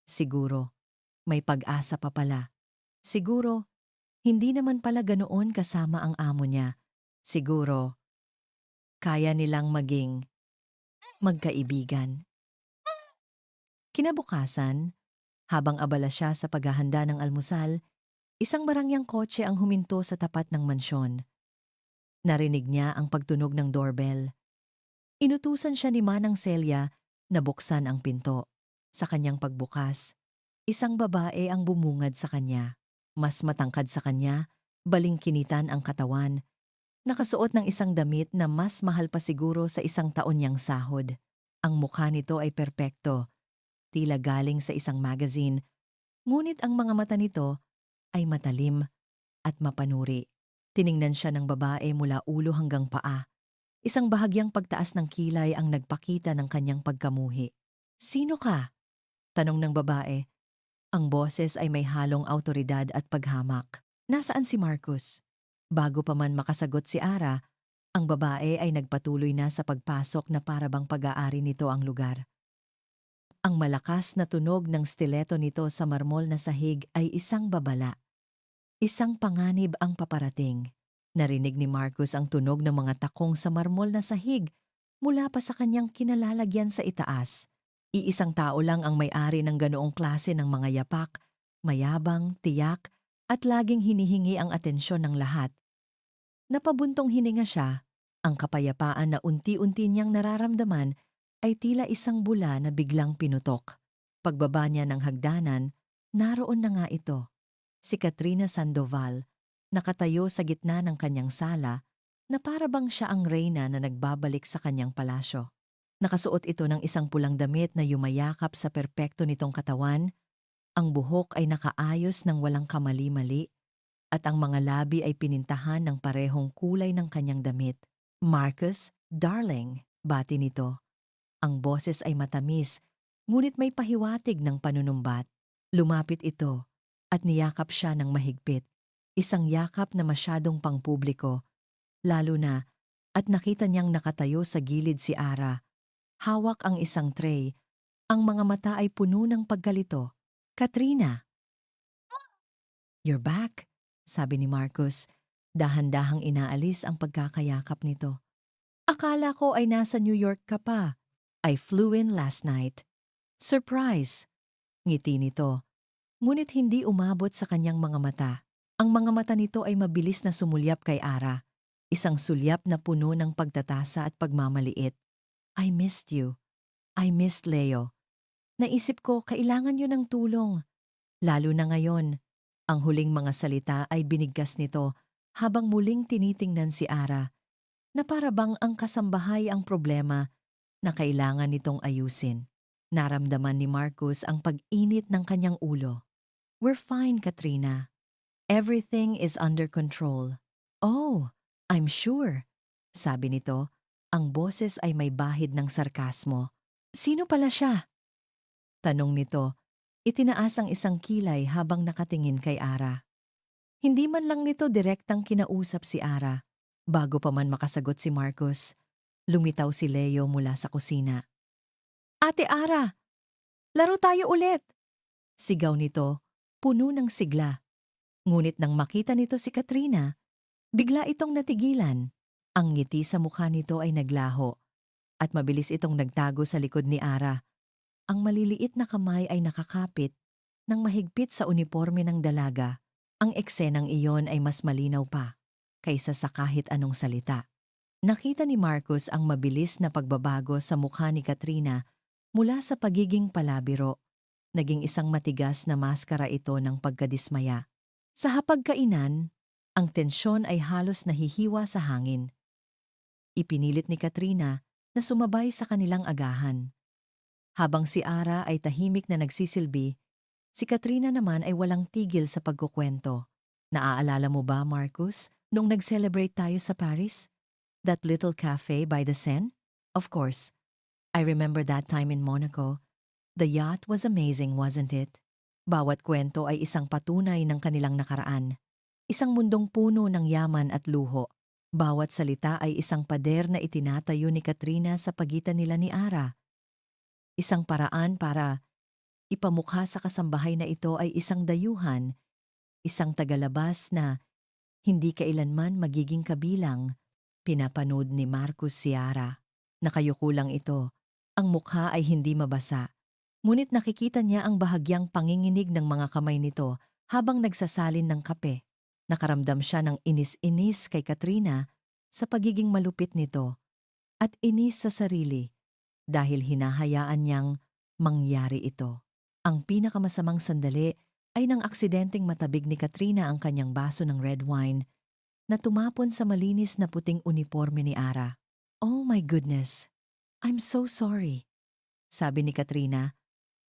Siguro, may pag-asa pa pala. Siguro, hindi naman pala ganoon kasama ang amo niya. Siguro, kaya nilang maging magkaibigan. Kinabukasan, habang abala siya sa paghahanda ng almusal, isang marangyang kotse ang huminto sa tapat ng mansyon. Narinig niya ang pagtunog ng doorbell. Inutusan siya ni Manang Celia na buksan ang pinto. Sa kanyang pagbukas, isang babae ang bumungad sa kanya. Mas matangkad sa kanya, balingkinitan ang katawan, Nakasuot ng isang damit na mas mahal pa siguro sa isang taon niyang sahod. Ang mukha nito ay perpekto, tila galing sa isang magazine, ngunit ang mga mata nito ay matalim at mapanuri. Tiningnan siya ng babae mula ulo hanggang paa. Isang bahagyang pagtaas ng kilay ang nagpakita ng kanyang pagkamuhi. "Sino ka?" tanong ng babae. Ang boses ay may halong awtoridad at paghamak. "Nasaan si Marcus?" Bago pa man makasagot si Ara, ang babae ay nagpatuloy na sa pagpasok na para bang pag-aari nito ang lugar. Ang malakas na tunog ng stiletto nito sa marmol na sahig ay isang babala. Isang panganib ang paparating. Narinig ni Marcus ang tunog ng mga takong sa marmol na sahig mula pa sa kanyang kinalalagyan sa itaas. Iisang tao lang ang may-ari ng ganoong klase ng mga yapak, mayabang, tiyak, at laging hinihingi ang atensyon ng lahat. Napabuntong hininga siya, ang kapayapaan na unti-unti niyang nararamdaman ay tila isang bula na biglang pinutok. Pagbaba niya ng hagdanan, naroon na nga ito. Si Katrina Sandoval, nakatayo sa gitna ng kanyang sala na para bang siya ang reyna na nagbabalik sa kanyang palasyo. Nakasuot ito ng isang pulang damit na yumayakap sa perpekto nitong katawan, ang buhok ay nakaayos ng walang kamali-mali, at ang mga labi ay pinintahan ng parehong kulay ng kanyang damit. "Marcus, darling," bati nito. Ang boses ay matamis, ngunit may pahiwatig ng panunumbat. Lumapit ito, at niyakap siya ng mahigpit. Isang yakap na masyadong pangpubliko, lalo na at nakita niyang nakatayo sa gilid si Ara. Hawak ang isang tray, ang mga mata ay puno ng pagkalito. "Katrina, you're back," sabi ni Marcus, dahan-dahang inaalis ang pagkakayakap nito. "Akala ko ay nasa New York ka pa. I flew in last night." "Surprise," ngiti nito. Ngunit hindi umabot sa kanyang mga mata. Ang mga mata nito ay mabilis na sumulyap kay Ara. Isang sulyap na puno ng pagtatasa at pagmamaliit. "I missed you. I missed Leo. Naisip ko kailangan niyo ng tulong. Lalo na ngayon." Ang huling mga salita ay binigkas nito habang muling tinitingnan si Ara na para bang ang kasambahay ang problema na kailangan nitong ayusin. Naramdaman ni Marcus ang pag-init ng kanyang ulo. "We're fine, Katrina. Everything is under control." "Oh, I'm sure," sabi nito. Ang boses ay may bahid ng sarkasmo. "Sino pala siya?" tanong nito. Itinaas ang isang kilay habang nakatingin kay Ara. Hindi man lang nito direktang kinausap si Ara. Bago pa man makasagot si Marcus, lumitaw si Leo mula sa kusina. "Ate Ara, laro tayo ulit!" Sigaw nito, puno ng sigla. Ngunit nang makita nito si Katrina, bigla itong natigilan. Ang ngiti sa mukha nito ay naglaho, at mabilis itong nagtago sa likod ni Ara. Ang maliliit na kamay ay nakakapit nang mahigpit sa uniforme ng dalaga. Ang eksenang iyon ay mas malinaw pa kaysa sa kahit anong salita. Nakita ni Marcus ang mabilis na pagbabago sa mukha ni Katrina mula sa pagiging palabiro. Naging isang matigas na maskara ito ng pagkadismaya. Sa hapagkainan, ang tensyon ay halos nahihiwa sa hangin. Ipinilit ni Katrina na sumabay sa kanilang agahan. Habang si Ara ay tahimik na nagsisilbi, si Katrina naman ay walang tigil sa pagkukwento. "Naaalala mo ba, Marcus, nung nag-celebrate tayo sa Paris? That little cafe by the Seine? Of course. I remember that time in Monaco. The yacht was amazing, wasn't it?" Bawat kwento ay isang patunay ng kanilang nakaraan. Isang mundong puno ng yaman at luho. Bawat salita ay isang pader na itinatayo ni Katrina sa pagitan nila ni Ara. Isang paraan para ipamukha sa kasambahay na ito ay isang dayuhan, isang tagalabas na hindi kailanman magiging kabilang. Pinapanood ni Marcus si Ara. Nakayuko lang ito. Ang mukha ay hindi mabasa. Ngunit nakikita niya ang bahagyang panginginig ng mga kamay nito habang nagsasalin ng kape. Nakaramdam siya ng inis-inis kay Katrina sa pagiging malupit nito at inis sa sarili dahil hinahayaan niyang mangyari ito. Ang pinakamasamang sandali ay nang aksidenteng matabig ni Katrina ang kanyang baso ng red wine na tumapon sa malinis na puting uniforme ni Ara. "Oh my goodness, I'm so sorry," sabi ni Katrina.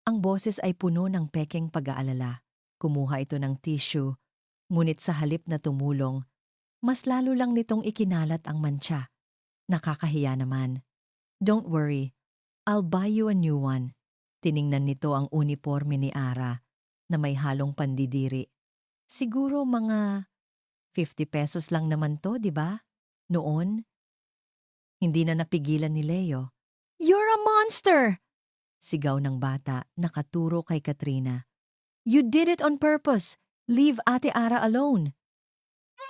Ang boses ay puno ng pekeng pag-aalala. Kumuha ito ng tissue, ngunit sa halip na tumulong, mas lalo lang nitong ikinalat ang mantsa. Nakakahiya naman. "Don't worry, I'll buy you a new one." Tiningnan nito ang uniforme ni Ara na may halong pandidiri. "Siguro mga 50 pesos lang naman to, di ba?" Noon, hindi na napigilan ni Leo. "You're a monster!" Sigaw ng bata, nakaturo kay Katrina. "You did it on purpose. Leave Ate Ara alone."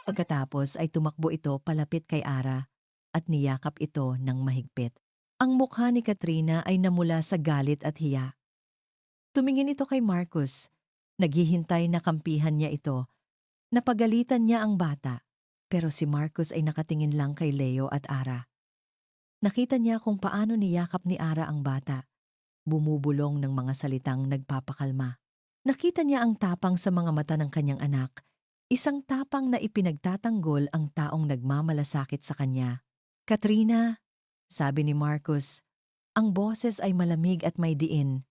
Pagkatapos ay tumakbo ito palapit kay Ara at niyakap ito ng mahigpit. Ang mukha ni Katrina ay namula sa galit at hiya. Tumingin ito kay Marcus. Naghihintay na kampihan niya ito. Napagalitan niya ang bata, pero si Marcus ay nakatingin lang kay Leo at Ara. Nakita niya kung paano niyakap ni Ara ang bata. Bumubulong ng mga salitang nagpapakalma. Nakita niya ang tapang sa mga mata ng kanyang anak, isang tapang na ipinagtatanggol ang taong nagmamalasakit sa kanya. "Katrina," sabi ni Marcus, ang boses ay malamig at may diin.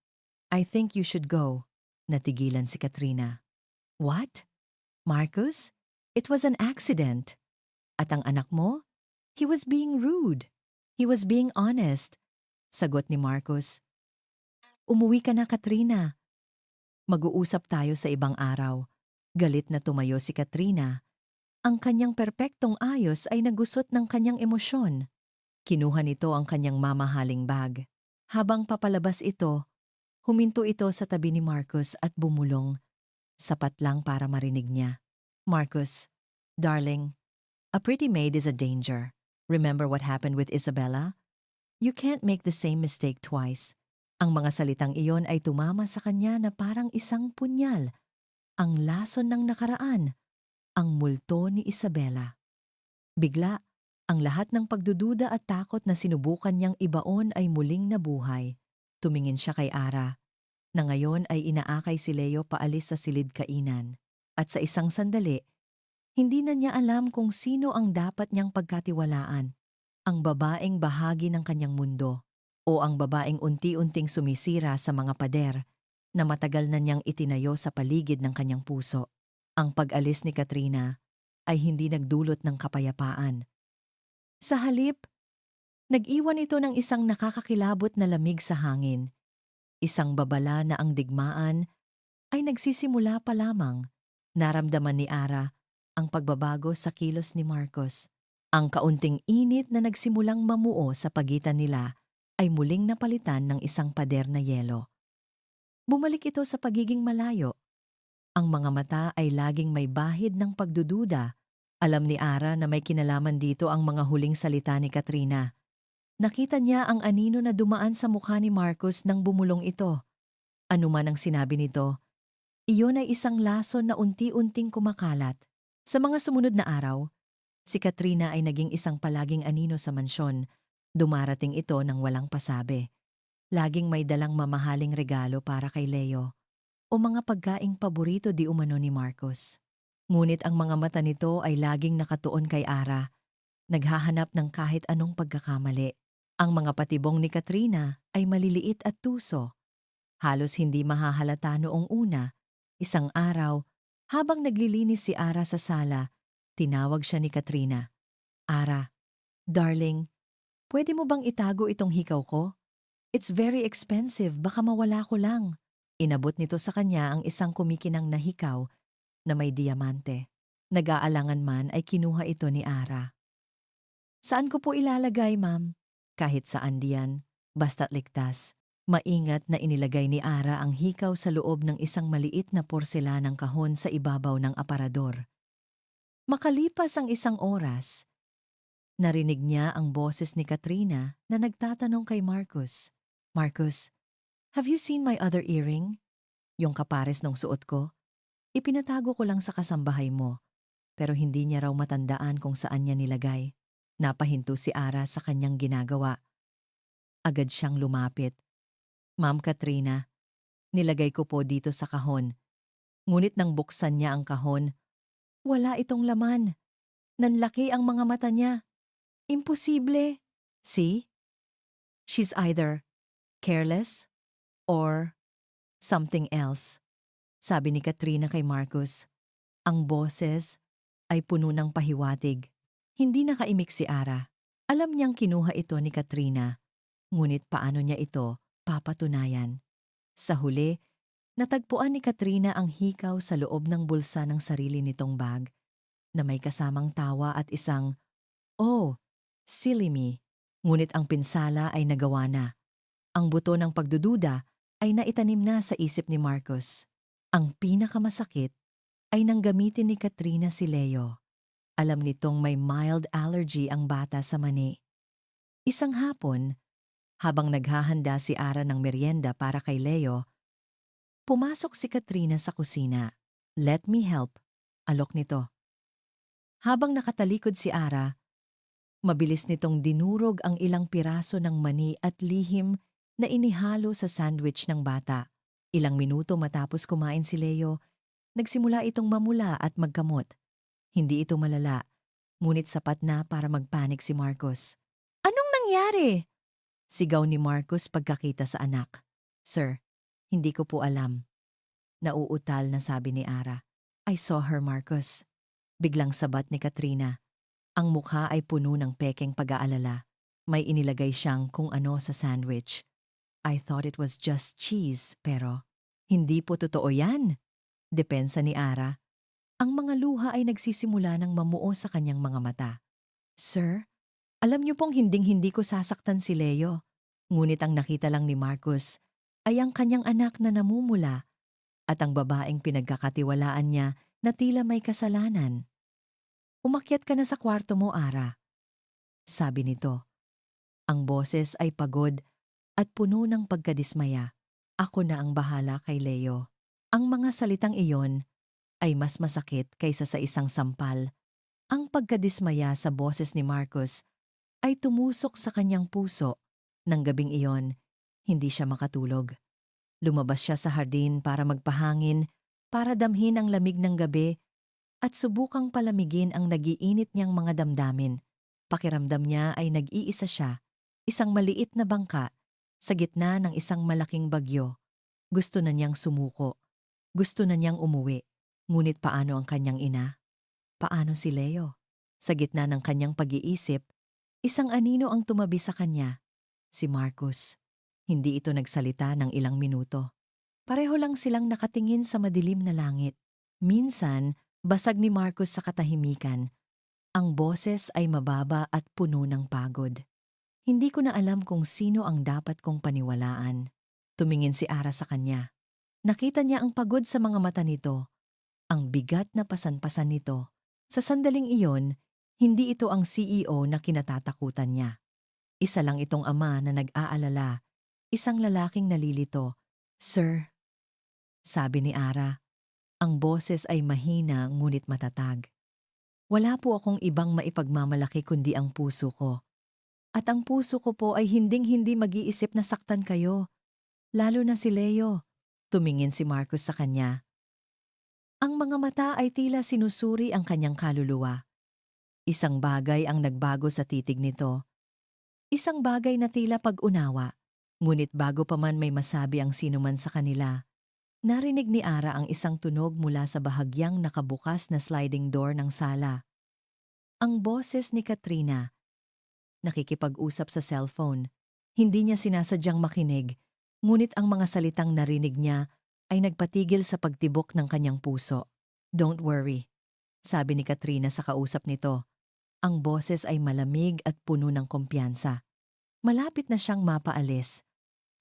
"I think you should go." Natigilan si Katrina. "What? Marcus? It was an accident." "At ang anak mo? He was being rude. He was being honest." Sagot ni Marcus. "Umuwi ka na, Katrina. Mag-uusap tayo sa ibang araw." Galit na tumayo si Katrina. Ang kanyang perpektong ayos ay nagusot ng kanyang emosyon. Kinuha nito ang kanyang mamahaling bag. Habang papalabas ito, huminto ito sa tabi ni Marcus at bumulong. Sapat lang para marinig niya. "Marcus, darling, a pretty maid is a danger. Remember what happened with Isabella? You can't make the same mistake twice." Ang mga salitang iyon ay tumama sa kanya na parang isang punyal. Ang lason ng nakaraan, ang multo ni Isabela. Bigla, ang lahat ng pagdududa at takot na sinubukan niyang ibaon ay muling nabuhay. Tumingin siya kay Ara, na ngayon ay inaakay si Leo paalis sa silid kainan. At sa isang sandali, hindi na niya alam kung sino ang dapat niyang pagkatiwalaan. Ang babaeng bahagi ng kanyang mundo, o ang babaeng unti-unting sumisira sa mga pader na matagal na niyang itinayo sa paligid ng kanyang puso. Ang pag-alis ni Katrina ay hindi nagdulot ng kapayapaan. Sa halip, nag-iwan ito ng isang nakakakilabot na lamig sa hangin. Isang babala na ang digmaan ay nagsisimula pa lamang. Naramdaman ni Ara ang pagbabago sa kilos ni Marcos. Ang kaunting init na nagsimulang mamuo sa pagitan nila ay muling napalitan ng isang pader na yelo. Bumalik ito sa pagiging malayo. Ang mga mata ay laging may bahid ng pagdududa. Alam ni Ara na may kinalaman dito ang mga huling salita ni Katrina. Nakita niya ang anino na dumaan sa mukha ni Marcus nang bumulong ito. Ano man ang sinabi nito, iyon ay isang lason na unti-unting kumakalat. Sa mga sumunod na araw, si Katrina ay naging isang palaging anino sa mansyon. Dumarating ito ng walang pasabi. Laging may dalang mamahaling regalo para kay Leo o mga pagkaing paborito di umano ni Marcos. Ngunit ang mga mata nito ay laging nakatuon kay Ara, naghahanap ng kahit anong pagkakamali. Ang mga patibong ni Katrina ay maliliit at tuso. Halos hindi mahahalata noong una. Isang araw, habang naglilinis si Ara sa sala, tinawag siya ni Katrina. "Ara, darling, pwede mo bang itago itong hikaw ko? It's very expensive, baka mawala ko lang." Inabot nito sa kanya ang isang kumikinang na hikaw na may diamante. Nag-aalangan man ay kinuha ito ni Ara. "Saan ko po ilalagay, ma'am?" "Kahit saan diyan, basta't ligtas." Maingat na inilagay ni Ara ang hikaw sa loob ng isang maliit na porselanang kahon sa ibabaw ng aparador. Makalipas ang isang oras, narinig niya ang boses ni Katrina na nagtatanong kay Marcus. "Marcus, have you seen my other earring? Yung kapares ng suot ko? Ipinatago ko lang sa kasambahay mo, pero hindi niya raw matandaan kung saan niya nilagay." Napahinto si Ara sa kanyang ginagawa. Agad siyang lumapit. "Ma'am Katrina, nilagay ko po dito sa kahon." Ngunit nang buksan niya ang kahon, wala itong laman. Nanlaki ang mga mata niya. Imposible. See? She's either careless or something else, sabi ni Katrina kay Marcus. Ang boses ay puno ng pahiwatig. Hindi nakaimik si Ara. Alam niyang kinuha ito ni Katrina, ngunit paano niya ito papatunayan? Sa huli, natagpuan ni Katrina ang hikaw sa loob ng bulsa ng sarili nitong bag na may kasamang tawa at isang, "Oh, silly me." Ngunit ang pinsala ay nagawa na. Ang buto ng pagdududa ay naitanim na sa isip ni Marcus. Ang pinakamasakit ay nang gamitin ni Katrina si Leo. Alam nitong may mild allergy ang bata sa mani. Isang hapon, habang naghahanda si Ara ng merienda para kay Leo, pumasok si Katrina sa kusina. "Let me help," alok nito. Habang nakatalikod si Ara, mabilis nitong dinurog ang ilang piraso ng mani at lihim na inihalo sa sandwich ng bata. Ilang minuto matapos kumain si Leo, nagsimula itong mamula at magkamot. Hindi ito malala, ngunit sapat na para magpanik si Marcos. "Anong nangyari?" sigaw ni Marcos pagkakita sa anak. "Sir, hindi ko po alam." Nauutal na sabi ni Ara. "I saw her, Marcos." Biglang sabat ni Katrina. Ang mukha ay puno ng pekeng pag-aalala. May inilagay siyang kung ano sa sandwich. "I thought it was just cheese, pero..." "Hindi po totoo yan," depensa ni Ara. Ang mga luha ay nagsisimula ng mamuo sa kanyang mga mata. "Sir, alam niyo pong hinding-hindi ko sasaktan si Leo." Ngunit ang nakita lang ni Marcus ay ang kanyang anak na namumula at ang babaeng pinagkakatiwalaan niya na tila may kasalanan. "Umakyat ka na sa kwarto mo, Ara," sabi nito. Ang boses ay pagod at puno ng pagkadismaya. "Ako na ang bahala kay Leo." Ang mga salitang iyon ay mas masakit kaysa sa isang sampal. Ang pagkadismaya sa boses ni Marcus ay tumusok sa kanyang puso. Nang gabing iyon, hindi siya makatulog. Lumabas siya sa hardin para magpahangin, para damhin ang lamig ng gabi at subukang palamigin ang nagiinit niyang mga damdamin. Pakiramdam niya ay nag-iisa siya, isang maliit na bangka, sa gitna ng isang malaking bagyo. Gusto na niyang sumuko. Gusto na niyang umuwi. Ngunit paano ang kanyang ina? Paano si Leo? Sa gitna ng kanyang pag-iisip, isang anino ang tumabi sa kanya. Si Marcus. Hindi ito nagsalita ng ilang minuto. Pareho lang silang nakatingin sa madilim na langit. Minsan, basag ni Marcus sa katahimikan. Ang boses ay mababa at puno ng pagod. "Hindi ko na alam kung sino ang dapat kong paniwalaan." Tumingin si Ara sa kanya. Nakita niya ang pagod sa mga mata nito, ang bigat na pasan-pasan nito. Sa sandaling iyon, hindi ito ang CEO na kinatatakutan niya. Isa lang itong ama na nag-aalala, isang lalaking nalilito. "Sir," sabi ni Ara. Ang boses ay mahina ngunit matatag. "Wala po akong ibang maipagmamalaki kundi ang puso ko. At ang puso ko po ay hinding-hindi mag-iisip na saktan kayo. Lalo na si Leo." Tumingin si Marcus sa kanya. Ang mga mata ay tila sinusuri ang kanyang kaluluwa. Isang bagay ang nagbago sa titig nito. Isang bagay na tila pag-unawa. Ngunit bago pa man may masabi ang sinuman sa kanila, narinig ni Ara ang isang tunog mula sa bahagyang nakabukas na sliding door ng sala. Ang boses ni Katrina. Nakikipag-usap sa cellphone. Hindi niya sinasadyang makinig, ngunit ang mga salitang narinig niya ay nagpatigil sa pagtibok ng kanyang puso. "Don't worry," sabi ni Katrina sa kausap nito. Ang boses ay malamig at puno ng kumpiyansa. Malapit na siyang mapaalis.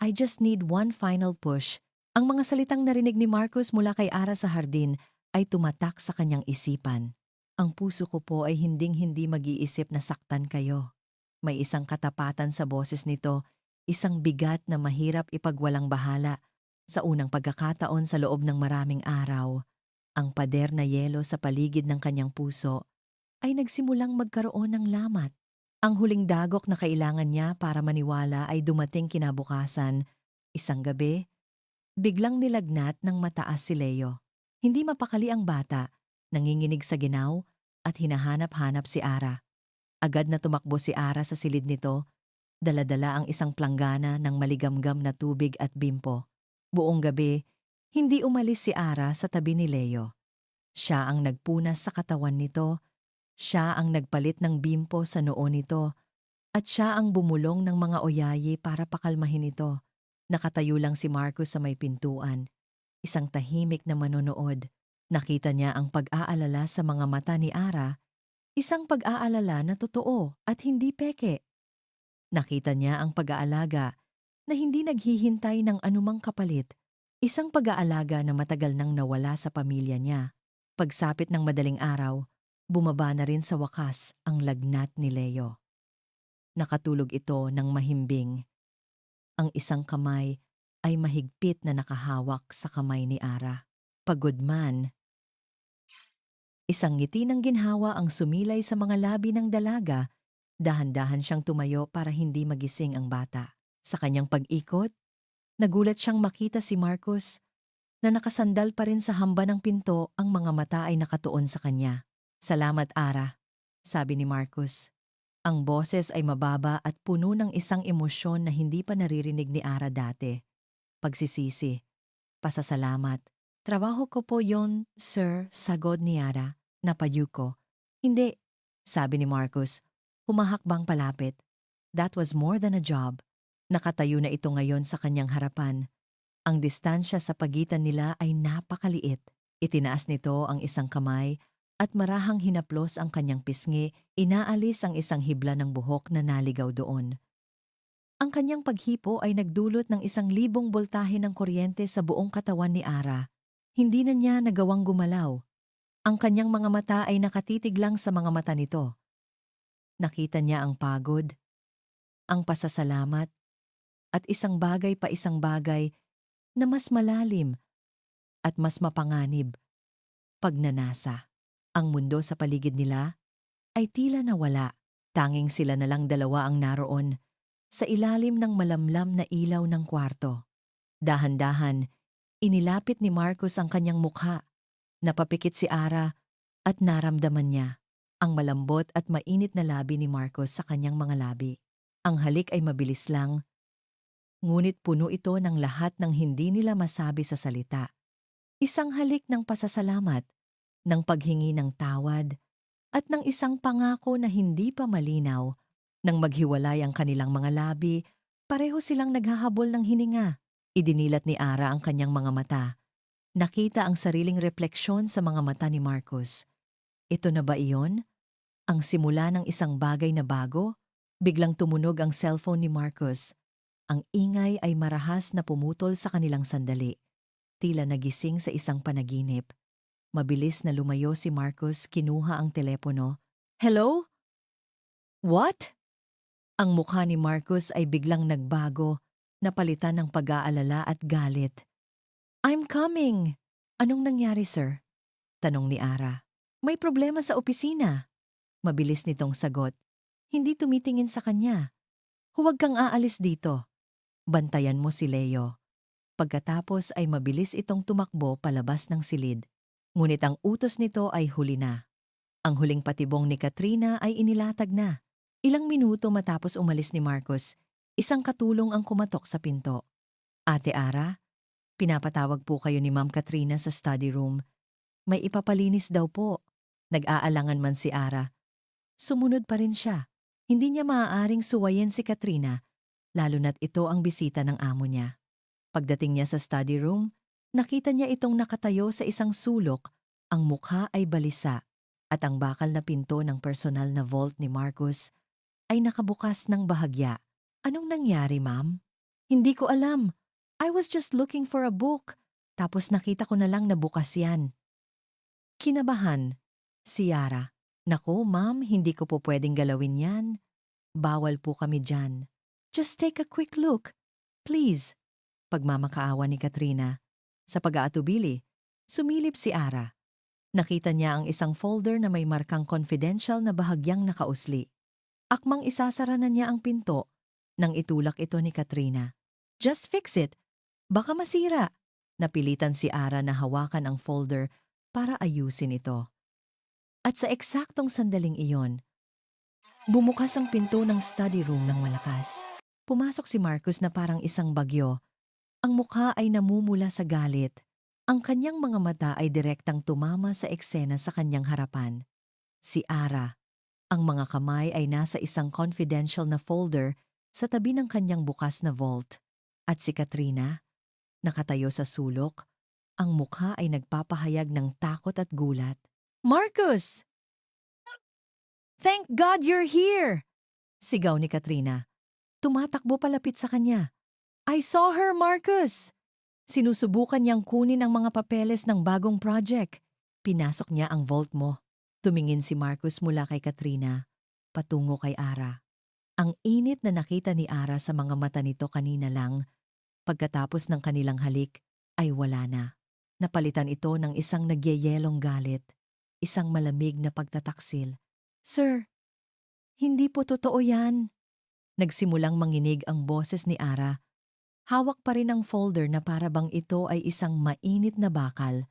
"I just need one final push." Ang mga salitang narinig ni Marcus mula kay Ara sa hardin ay tumatak sa kanyang isipan. "Ang puso ko po ay hinding-hindi mag-iisip na saktan kayo." May isang katapatan sa boses nito, isang bigat na mahirap ipagwalang bahala. Sa unang pagkakataon sa loob ng maraming araw, ang pader na yelo sa paligid ng kanyang puso ay nagsimulang magkaroon ng lamat. Ang huling dagok na kailangan niya para maniwala ay dumating kinabukasan. Isang gabi, biglang nilagnat ng mataas si Leo. Hindi mapakali ang bata, nanginginig sa ginaw at hinahanap-hanap si Ara. Agad na tumakbo si Ara sa silid nito, dala-dala ang isang planggana ng maligamgam na tubig at bimpo. Buong gabi, hindi umalis si Ara sa tabi ni Leo. Siya ang nagpunas sa katawan nito, siya ang nagpalit ng bimpo sa noo nito, at siya ang bumulong ng mga oyayi para pakalmahin ito. Nakatayo lang si Marcus sa may pintuan, isang tahimik na manonood. Nakita niya ang pag-aalala sa mga mata ni Ara, isang pag-aalala na totoo at hindi peke. Nakita niya ang pag-aalaga na hindi naghihintay ng anumang kapalit, isang pag-aalaga na matagal nang nawala sa pamilya niya. Pagsapit ng madaling araw, bumaba na rin sa wakas ang lagnat ni Leo. Nakatulog ito ng mahimbing. Ang isang kamay ay mahigpit na nakahawak sa kamay ni Ara. Pagod man, isang ngiti ng ginhawa ang sumilay sa mga labi ng dalaga. Dahan-dahan siyang tumayo para hindi magising ang bata. Sa kanyang pag-ikot, nagulat siyang makita si Marcus na nakasandal pa rin sa hamba ng pinto, ang mga mata ay nakatuon sa kanya. "Salamat, Ara," sabi ni Marcus. Ang boses ay mababa at puno ng isang emosyon na hindi pa naririnig ni Ara dati. Pagsisisi, pasasalamat. "Trabaho ko po yon, sir," sagod ni Ara. Napayuko. "Hindi," sabi ni Marcus, humahakbang palapit. That was more than a job. Nakatayo na ito ngayon sa kanyang harapan. Ang distansya sa pagitan nila ay napakaliit. Itinaas nito ang isang kamay at marahang hinaplos ang kanyang pisngi, inaalis ang isang hibla ng buhok na naligaw doon. Ang kanyang paghipo ay nagdulot ng 1,000 boltahe ng kuryente sa buong katawan ni Ara. Hindi na niya nagawang gumalaw. Ang kanyang mga mata ay nakatitig lang sa mga mata nito. Nakita niya ang pagod, ang pasasalamat, at isang bagay pa isang bagay na mas malalim at mas mapanganib. Pagnanasa. Ang mundo sa paligid nila ay tila nawala. Tanging sila na lang dalawa ang naroon sa ilalim ng malamlam na ilaw ng kwarto. Dahan-dahan, inilapit ni Marcus ang kanyang mukha. Napapikit si Ara at naramdaman niya ang malambot at mainit na labi ni Marcus sa kanyang mga labi. Ang halik ay mabilis lang, ngunit puno ito ng lahat ng hindi nila masabi sa salita. Isang halik ng pasasalamat, ng paghingi ng tawad, at ng isang pangako na hindi pa malinaw. Nang maghiwalay ang kanilang mga labi, pareho silang naghahabol ng hininga. Idinilat ni Ara ang kanyang mga mata. Nakita ang sariling refleksyon sa mga mata ni Marcus. Ito na ba iyon? Ang simula ng isang bagay na bago? Biglang tumunog ang cellphone ni Marcus. Ang ingay ay marahas na pumutol sa kanilang sandali. Tila nagising sa isang panaginip. Mabilis na lumayo si Marcus, kinuha ang telepono. "Hello? What?" Ang mukha ni Marcus ay biglang nagbago, napalitan ng pag-aalala at galit. "I'm coming." "Anong nangyari, sir?" tanong ni Ara. "May problema sa opisina." Mabilis nitong sagot. Hindi tumitingin sa kanya. "Huwag kang aalis dito. Bantayan mo si Leo." Pagkatapos ay mabilis itong tumakbo palabas ng silid. Ngunit ang utos nito ay huli na. Ang huling patibong ni Katrina ay inilatag na. Ilang minuto matapos umalis ni Marcus, isang katulong ang kumatok sa pinto. "Ate Ara, pinapatawag po kayo ni Ma'am Katrina sa study room. May ipapalinis daw po." Nag-aalangan man si Ara. Sumunod pa rin siya. Hindi niya maaaring suwayin si Katrina, lalo na't ito ang bisita ng amo niya. Pagdating niya sa study room, nakita niya itong nakatayo sa isang sulok, ang mukha ay balisa, at ang bakal na pinto ng personal na vault ni Marcus ay nakabukas ng bahagya. "Anong nangyari, ma'am?" "Hindi ko alam. I was just looking for a book. Tapos nakita ko na lang na bukas yan." Kinabahan si Yara. "Naku, ma'am, hindi ko po pwedeng galawin yan. Bawal po kami dyan. Just take a quick look, please." Pagmamakaawa ni Katrina. Sa pag-aatubili, sumilip si Ara. Nakita niya ang isang folder na may markang confidential na bahagyang nakausli. Akmang isasara na niya ang pinto nang itulak ito ni Katrina. "Just fix it. Baka masira." Napilitan si Ara na hawakan ang folder para ayusin ito. At sa eksaktong sandaling iyon, bumukas ang pinto ng study room ng malakas. Pumasok si Marcus na parang isang bagyo. Ang mukha ay namumula sa galit. Ang kanyang mga mata ay direktang tumama sa eksena sa kanyang harapan. Si Ara. Ang mga kamay ay nasa isang confidential na folder sa tabi ng kanyang bukas na vault. At si Katrina, nakatayo sa sulok, ang mukha ay nagpapahayag ng takot at gulat. Marcus! Thank God you're here! Sigaw ni Katrina. Tumatakbo palapit sa kanya. I saw her, Marcus! Sinusubukan niyang kunin ang mga papeles ng bagong project. Pinasok niya ang vault mo. Tumingin si Marcus mula kay Katrina, patungo kay Ara. Ang init na nakita ni Ara sa mga mata nito kanina lang, pagkatapos ng kanilang halik, ay wala na. Napalitan ito ng isang nagyeyelong galit, isang malamig na pagtataksil. Sir, hindi po totoo yan. Nagsimulang manginig ang boses ni Ara. Hawak pa rin ang folder na para bang ito ay isang mainit na bakal.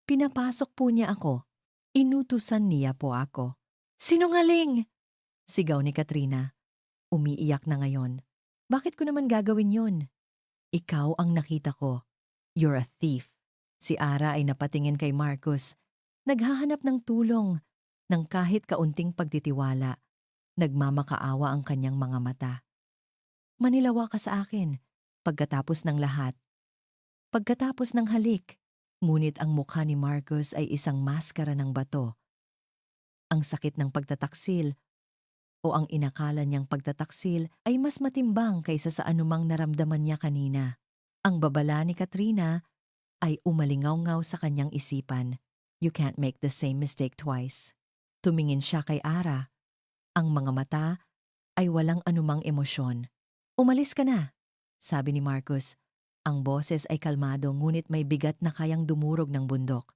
Pinapasok po niya ako. Inutusan niya po ako. Sinungaling! Sigaw ni Katrina. Umiiyak na ngayon. Bakit ko naman gagawin yun? Ikaw ang nakita ko. You're a thief. Si Ara ay napatingin kay Marcus. Naghahanap ng tulong, ng kahit kaunting pagtitiwala. Nagmamakaawa ang kanyang mga mata. Manilawa ka sa akin, pagkatapos ng lahat. Pagkatapos ng halik, ngunit ang mukha ni Marcus ay isang maskara ng bato. Ang sakit ng pagtataksil o ang inakala niyang pagtataksil ay mas matimbang kaysa sa anumang naramdaman niya kanina. Ang babala ni Katrina ay umalingaw-ngaw sa kanyang isipan. You can't make the same mistake twice. Tumingin siya kay Ara. Ang mga mata ay walang anumang emosyon. Umalis ka na, sabi ni Marcus. Ang boses ay kalmado ngunit may bigat na kayang dumurog ng bundok.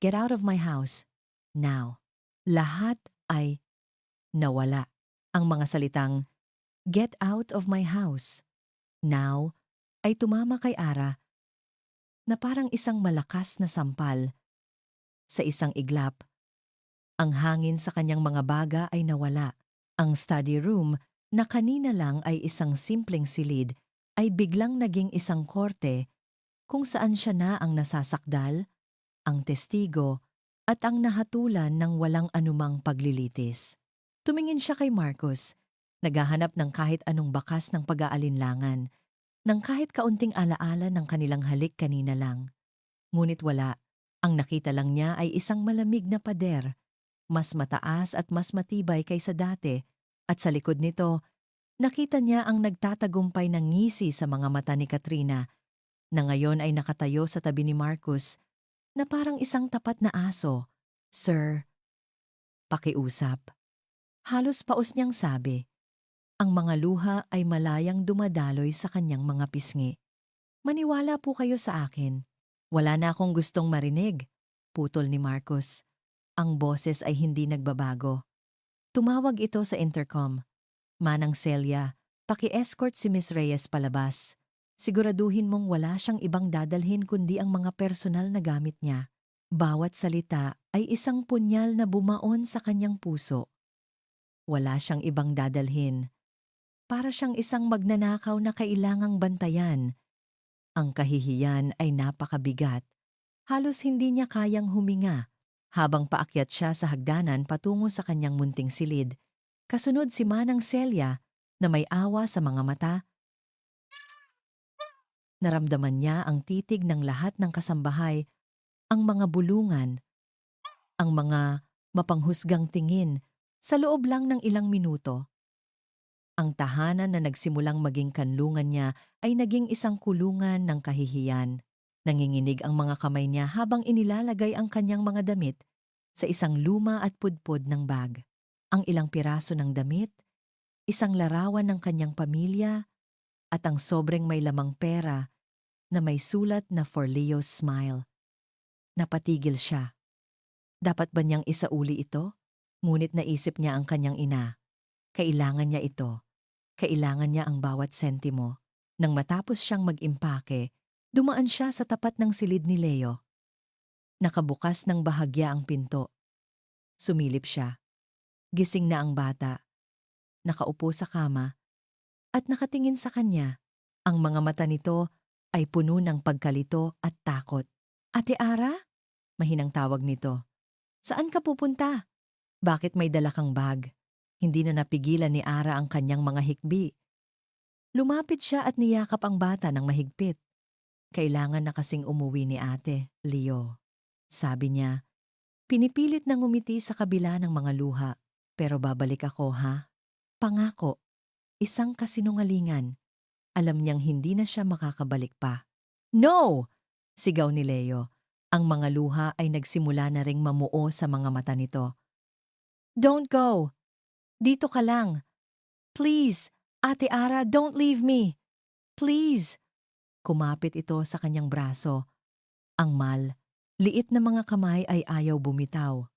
Get out of my house. Now. Lahat ay nawala. Ang mga salitang, get out of my house. Now, ay tumama kay Ara na parang isang malakas na sampal. Sa isang iglap, ang hangin sa kanyang mga baga ay nawala. Ang study room na kanina lang ay isang simpleng silid ay biglang naging isang korte kung saan siya na ang nasasakdal, ang testigo, at ang nahatulan ng walang anumang paglilitis. Tumingin siya kay Marcus, naghahanap ng kahit anong bakas ng pag-aalinlangan, ng kahit kaunting alaala ng kanilang halik kanina lang. Ngunit wala, ang nakita lang niya ay isang malamig na pader, mas mataas at mas matibay kaysa dati, at sa likod nito, nakita niya ang nagtatagumpay ng ngisi sa mga mata ni Katrina, na ngayon ay nakatayo sa tabi ni Marcus, na parang isang tapat na aso. Sir, pakiusap. Halos paus niyang sabi. Ang mga luha ay malayang dumadaloy sa kanyang mga pisngi. Maniwala po kayo sa akin. Wala na akong gustong marinig, putol ni Marcus. Ang boses ay hindi nagbabago. Tumawag ito sa intercom. Manang Celia, paki-escort si Miss Reyes palabas. Siguraduhin mong wala siyang ibang dadalhin kundi ang mga personal na gamit niya. Bawat salita ay isang punyal na bumaon sa kanyang puso. Wala siyang ibang dadalhin. Para siyang isang magnanakaw na kailangang bantayan. Ang kahihiyan ay napakabigat. Halos hindi niya kayang huminga. Habang paakyat siya sa hagdanan patungo sa kanyang munting silid, kasunod si Manang Celia na may awa sa mga mata. Naramdaman niya ang titig ng lahat ng kasambahay, ang mga bulungan, ang mga mapanghusgang tingin sa loob lang ng ilang minuto. Ang tahanan na nagsimulang maging kanlungan niya ay naging isang kulungan ng kahihiyan. Nanginginig ang mga kamay niya habang inilalagay ang kanyang mga damit sa isang luma at pudpud ng bag. Ang ilang piraso ng damit, isang larawan ng kanyang pamilya, at ang sobrang may lamang pera na may sulat na For Leo's Smile. Napatigil siya. Dapat ba niyang isauli ito? Ngunit naisip niya ang kanyang ina. Kailangan niya ito. Kailangan niya ang bawat sentimo. Nang matapos siyang mag-impake, dumaan siya sa tapat ng silid ni Leo. Nakabukas ng bahagya ang pinto. Sumilip siya. Gising na ang bata, nakaupo sa kama, at nakatingin sa kanya. Ang mga mata nito ay puno ng pagkalito at takot. Ate Ara? Mahinang tawag nito. Saan ka pupunta? Bakit may dala kang bag? Hindi na napigilan ni Ara ang kanyang mga hikbi. Lumapit siya at niyakap ang bata ng mahigpit. Kailangan na kasing umuwi ni ate, Leo. Sabi niya, pinipilit na ngumiti sa kabila ng mga luha. Pero babalik ako, ha? Pangako. Isang kasinungalingan. Alam niyang hindi na siya makakabalik pa. No! Sigaw ni Leo. Ang mga luha ay nagsimula na ring mamuo sa mga mata nito. Don't go! Dito ka lang. Please, Ate Ara, don't leave me. Please. Kumapit ito sa kanyang braso. Ang liit na mga kamay ay ayaw bumitaw.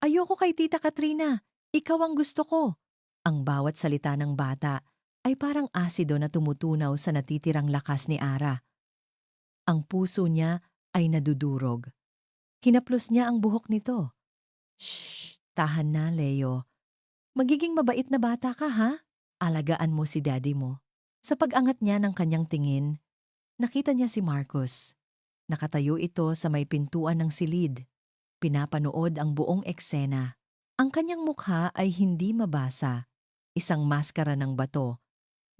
Ayoko kay Tita Katrina. Ikaw ang gusto ko. Ang bawat salita ng bata ay parang asido na tumutunaw sa natitirang lakas ni Ara. Ang puso niya ay nadudurog. Hinaplos niya ang buhok nito. Shh, tahan na, Leo. Magiging mabait na bata ka, ha? Alagaan mo si daddy mo. Sa pag-angat niya ng kanyang tingin, nakita niya si Marcos. Nakatayo ito sa may pintuan ng silid. Pinapanood ang buong eksena. Ang kanyang mukha ay hindi mabasa. Isang maskara ng bato.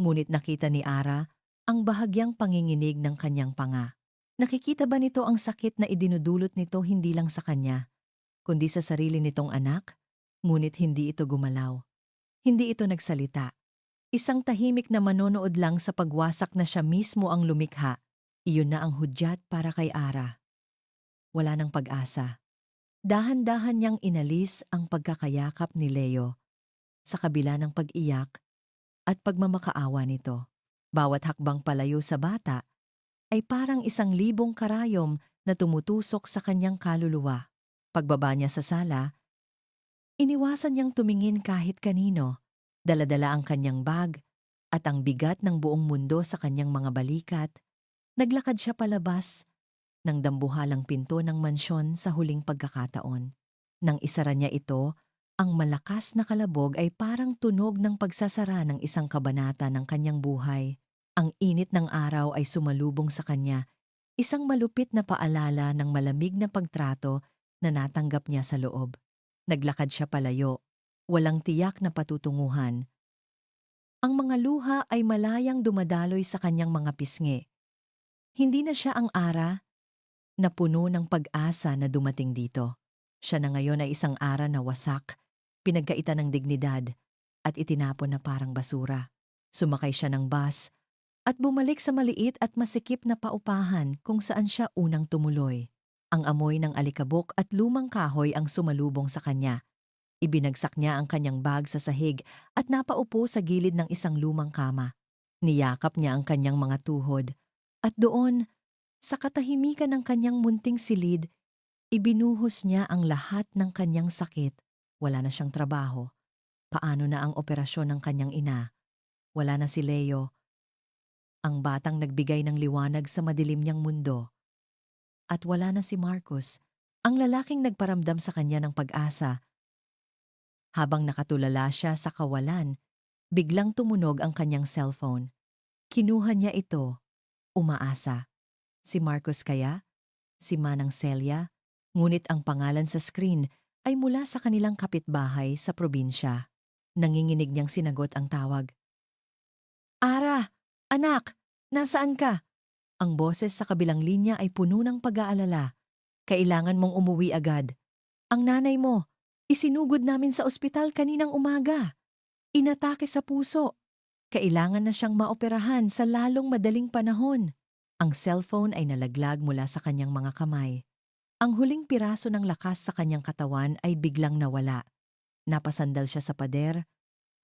Ngunit nakita ni Ara ang bahagyang panginginig ng kanyang panga. Nakikita ba nito ang sakit na idinudulot nito hindi lang sa kanya, kundi sa sarili nitong anak? Ngunit hindi ito gumalaw. Hindi ito nagsalita. Isang tahimik na manonood lang sa pagwasak na siya mismo ang lumikha. Iyon na ang hudyat para kay Ara. Wala ng pag-asa. Dahan-dahan niyang inalis ang pagkakayakap ni Leo sa kabila ng pag-iyak at pagmamakaawa nito. Bawat hakbang palayo sa bata ay parang 1,000 karayom na tumutusok sa kanyang kaluluwa. Pagbaba niya sa sala, iniwasan niyang tumingin kahit kanino. Dala-dala ang kanyang bag at ang bigat ng buong mundo sa kanyang mga balikat. Naglakad siya palabas ng dambuhalang pinto ng mansyon sa huling pagkakataon. Nang isara niya ito, ang malakas na kalabog ay parang tunog ng pagsasara ng isang kabanata ng kanyang buhay. Ang init ng araw ay sumalubong sa kanya, isang malupit na paalala ng malamig na pagtrato na natanggap niya sa loob. Naglakad siya palayo, walang tiyak na patutunguhan. Ang mga luha ay malayang dumadaloy sa kanyang mga pisngi. Hindi na siya ang Ara na puno ng pag-asa na dumating dito. Siya na ngayon ay isang Ara na wasak, pinagkaitan ng dignidad at itinapon na parang basura. Sumakay siya ng bus at bumalik sa maliit at masikip na paupahan kung saan siya unang tumuloy. Ang amoy ng alikabok at lumang kahoy ang sumalubong sa kanya. Ibinagsak niya ang kanyang bag sa sahig at napaupo sa gilid ng isang lumang kama. Niyakap niya ang kanyang mga tuhod at doon, sa katahimikan ng kanyang munting silid, ibinuhos niya ang lahat ng kanyang sakit. Wala na siyang trabaho. Paano na ang operasyon ng kanyang ina? Wala na si Leo, ang batang nagbigay ng liwanag sa madilim niyang mundo. At wala na si Marcos, ang lalaking nagparamdam sa kanya ng pag-asa. Habang nakatulala siya sa kawalan, biglang tumunog ang kanyang cellphone. Kinuha niya ito, umaasa. Si Marcos kaya? Si Manang Celia? Ngunit ang pangalan sa screen ay mula sa kanilang kapitbahay sa probinsya. Nanginginig niyang sinagot ang tawag. Ara! Anak! Nasaan ka? Ang boses sa kabilang linya ay puno ng pag-aalala. Kailangan mong umuwi agad. Ang nanay mo, isinugod namin sa ospital kaninang umaga. Inatake sa puso. Kailangan na siyang maoperahan sa lalong madaling panahon. Ang cellphone ay nalaglag mula sa kanyang mga kamay. Ang huling piraso ng lakas sa kanyang katawan ay biglang nawala. Napasandal siya sa pader.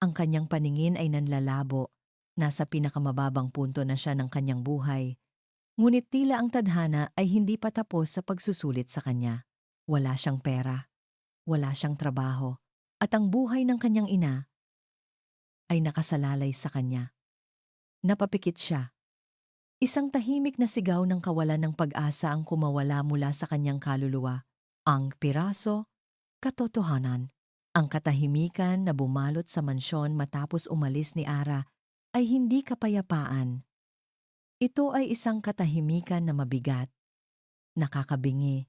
Ang kanyang paningin ay nanlalabo. Nasa pinakamababang punto na siya ng kanyang buhay. Ngunit tila ang tadhana ay hindi pa tapos sa pagsusulit sa kanya. Wala siyang pera. Wala siyang trabaho. At ang buhay ng kanyang ina ay nakasalalay sa kanya. Napapikit siya. Isang tahimik na sigaw ng kawalan ng pag-asa ang kumawala mula sa kanyang kaluluwa. Ang piraso, Katotohanan, ang katahimikan na bumalot sa mansyon matapos umalis ni Ara ay hindi kapayapaan. Ito ay isang katahimikan na mabigat, nakakabingi,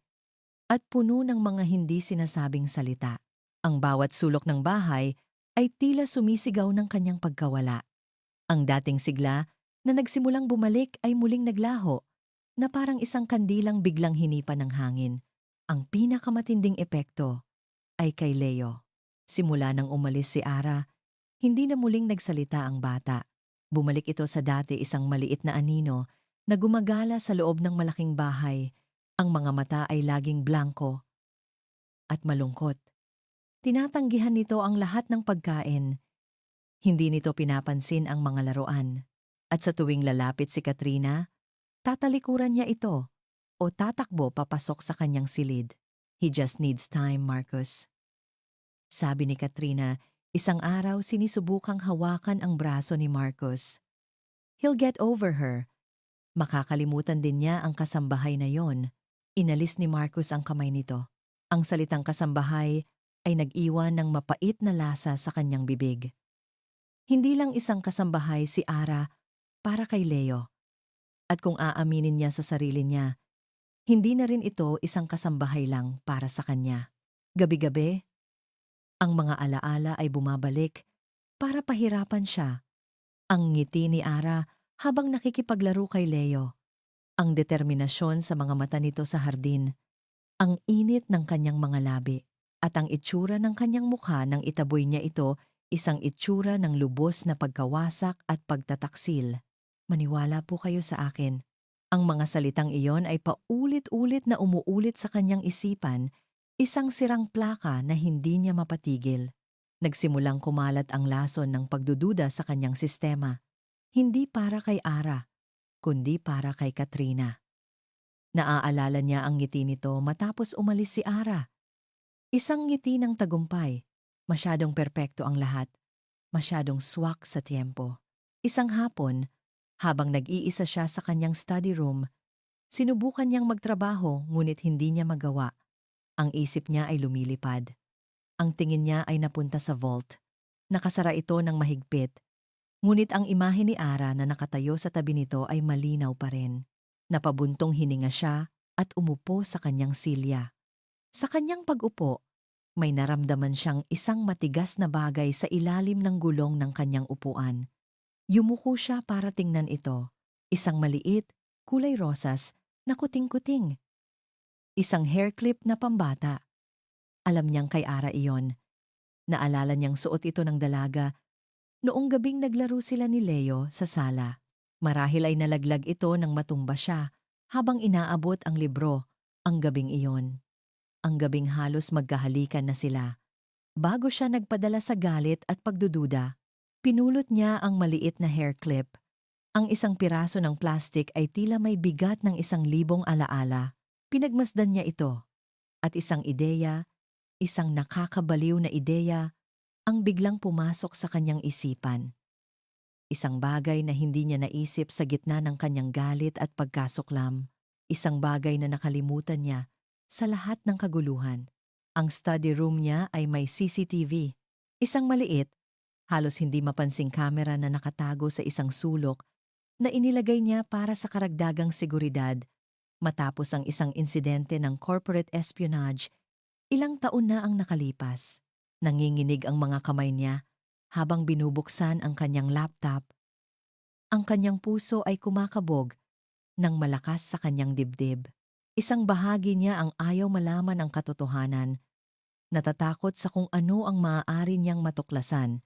at puno ng mga hindi sinasabing salita. Ang bawat sulok ng bahay ay tila sumisigaw ng kanyang pagkawala. Ang dating sigla na nagsimulang bumalik ay muling naglaho, na parang isang kandilang biglang hinipan ng hangin. Ang pinakamatinding epekto ay kay Leo. Simula nang umalis si Ara, hindi na muling nagsalita ang bata. Bumalik ito sa dati isang maliit na anino na gumagala sa loob ng malaking bahay. Ang mga mata ay laging blanko at malungkot. Tinatanggihan nito ang lahat ng pagkain. Hindi nito pinapansin ang mga laruan. At sa tuwing lalapit si Katrina, tatalikuran niya ito o tatakbo papasok sa kanyang silid. He just needs time, Marcus. Sabi ni Katrina, isang araw sinisubukang hawakan ang braso ni Marcus. He'll get over her. Makakalimutan din niya ang kasambahay na yon. Inalis ni Marcus ang kamay nito. Ang salitang kasambahay ay nag-iwan ng mapait na lasa sa kanyang bibig. Hindi lang isang kasambahay si Ara para kay Leo. At kung aaminin niya sa sarili niya, hindi na rin ito isang kasambahay lang para sa kanya. Gabi-gabi, ang mga alaala ay bumabalik para pahirapan siya. Ang ngiti ni Ara habang nakikipaglaro kay Leo. Ang determinasyon sa mga mata nito sa hardin. Ang init ng kanyang mga labi. At ang itsura ng kanyang mukha nang itaboy niya ito, isang itsura ng lubos na pagkawasak at pagtataksil. Maniwala po kayo sa akin. Ang mga salitang iyon ay paulit-ulit na umuulit sa kanyang isipan, isang sirang plaka na hindi niya mapatigil. Nagsimulang kumalat ang lason ng pagdududa sa kanyang sistema. Hindi para kay Ara, kundi para kay Katrina. Naaalala niya ang ngiti nito matapos umalis si Ara. Isang ngiti ng tagumpay. Masyadong perpekto ang lahat. Masyadong swak sa tiempo. Isang hapon, habang nag-iisa siya sa kanyang study room, sinubukan niyang magtrabaho ngunit hindi niya magawa. Ang isip niya ay lumilipad. Ang tingin niya ay napunta sa vault. Nakasara ito ng mahigpit. Ngunit ang imahe ni Ara na nakatayo sa tabi nito ay malinaw pa rin. Napabuntong hininga siya at umupo sa kanyang silya. Sa kanyang pag-upo, may naramdaman siyang isang matigas na bagay sa ilalim ng gulong ng kanyang upuan. Yumuko siya para tingnan ito. Isang maliit, kulay rosas, na kuting-kuting. Isang hair clip na pambata. Alam niyang kay Ara iyon. Naalala niyang suot ito ng dalaga noong gabing naglaro sila ni Leo sa sala. Marahil ay nalaglag ito nang matumba siya habang inaabot ang libro ang gabing iyon. Ang gabing halos magkahalikan na sila. Bago siya nagpadala sa galit at pagdududa, pinulot niya ang maliit na hair clip. Ang isang piraso ng plastik ay tila may bigat ng 1,000 alaala. Pinagmasdan niya ito. At isang ideya, isang nakakabaliw na ideya, ang biglang pumasok sa kanyang isipan. Isang bagay na hindi niya naisip sa gitna ng kanyang galit at pagkasuklam. Isang bagay na nakalimutan niya sa lahat ng kaguluhan. Ang study room niya ay may CCTV. Isang maliit, halos hindi mapansing kamera na nakatago sa isang sulok na inilagay niya para sa karagdagang seguridad matapos ang isang insidente ng corporate espionage. Ilang taon na ang nakalipas. Nanginginig ang mga kamay niya habang binubuksan ang kanyang laptop. Ang kanyang puso ay kumakabog ng malakas sa kanyang dibdib. Isang bahagi niya ang ayaw malaman ang katotohanan. Natatakot sa kung ano ang maaari niyang matuklasan.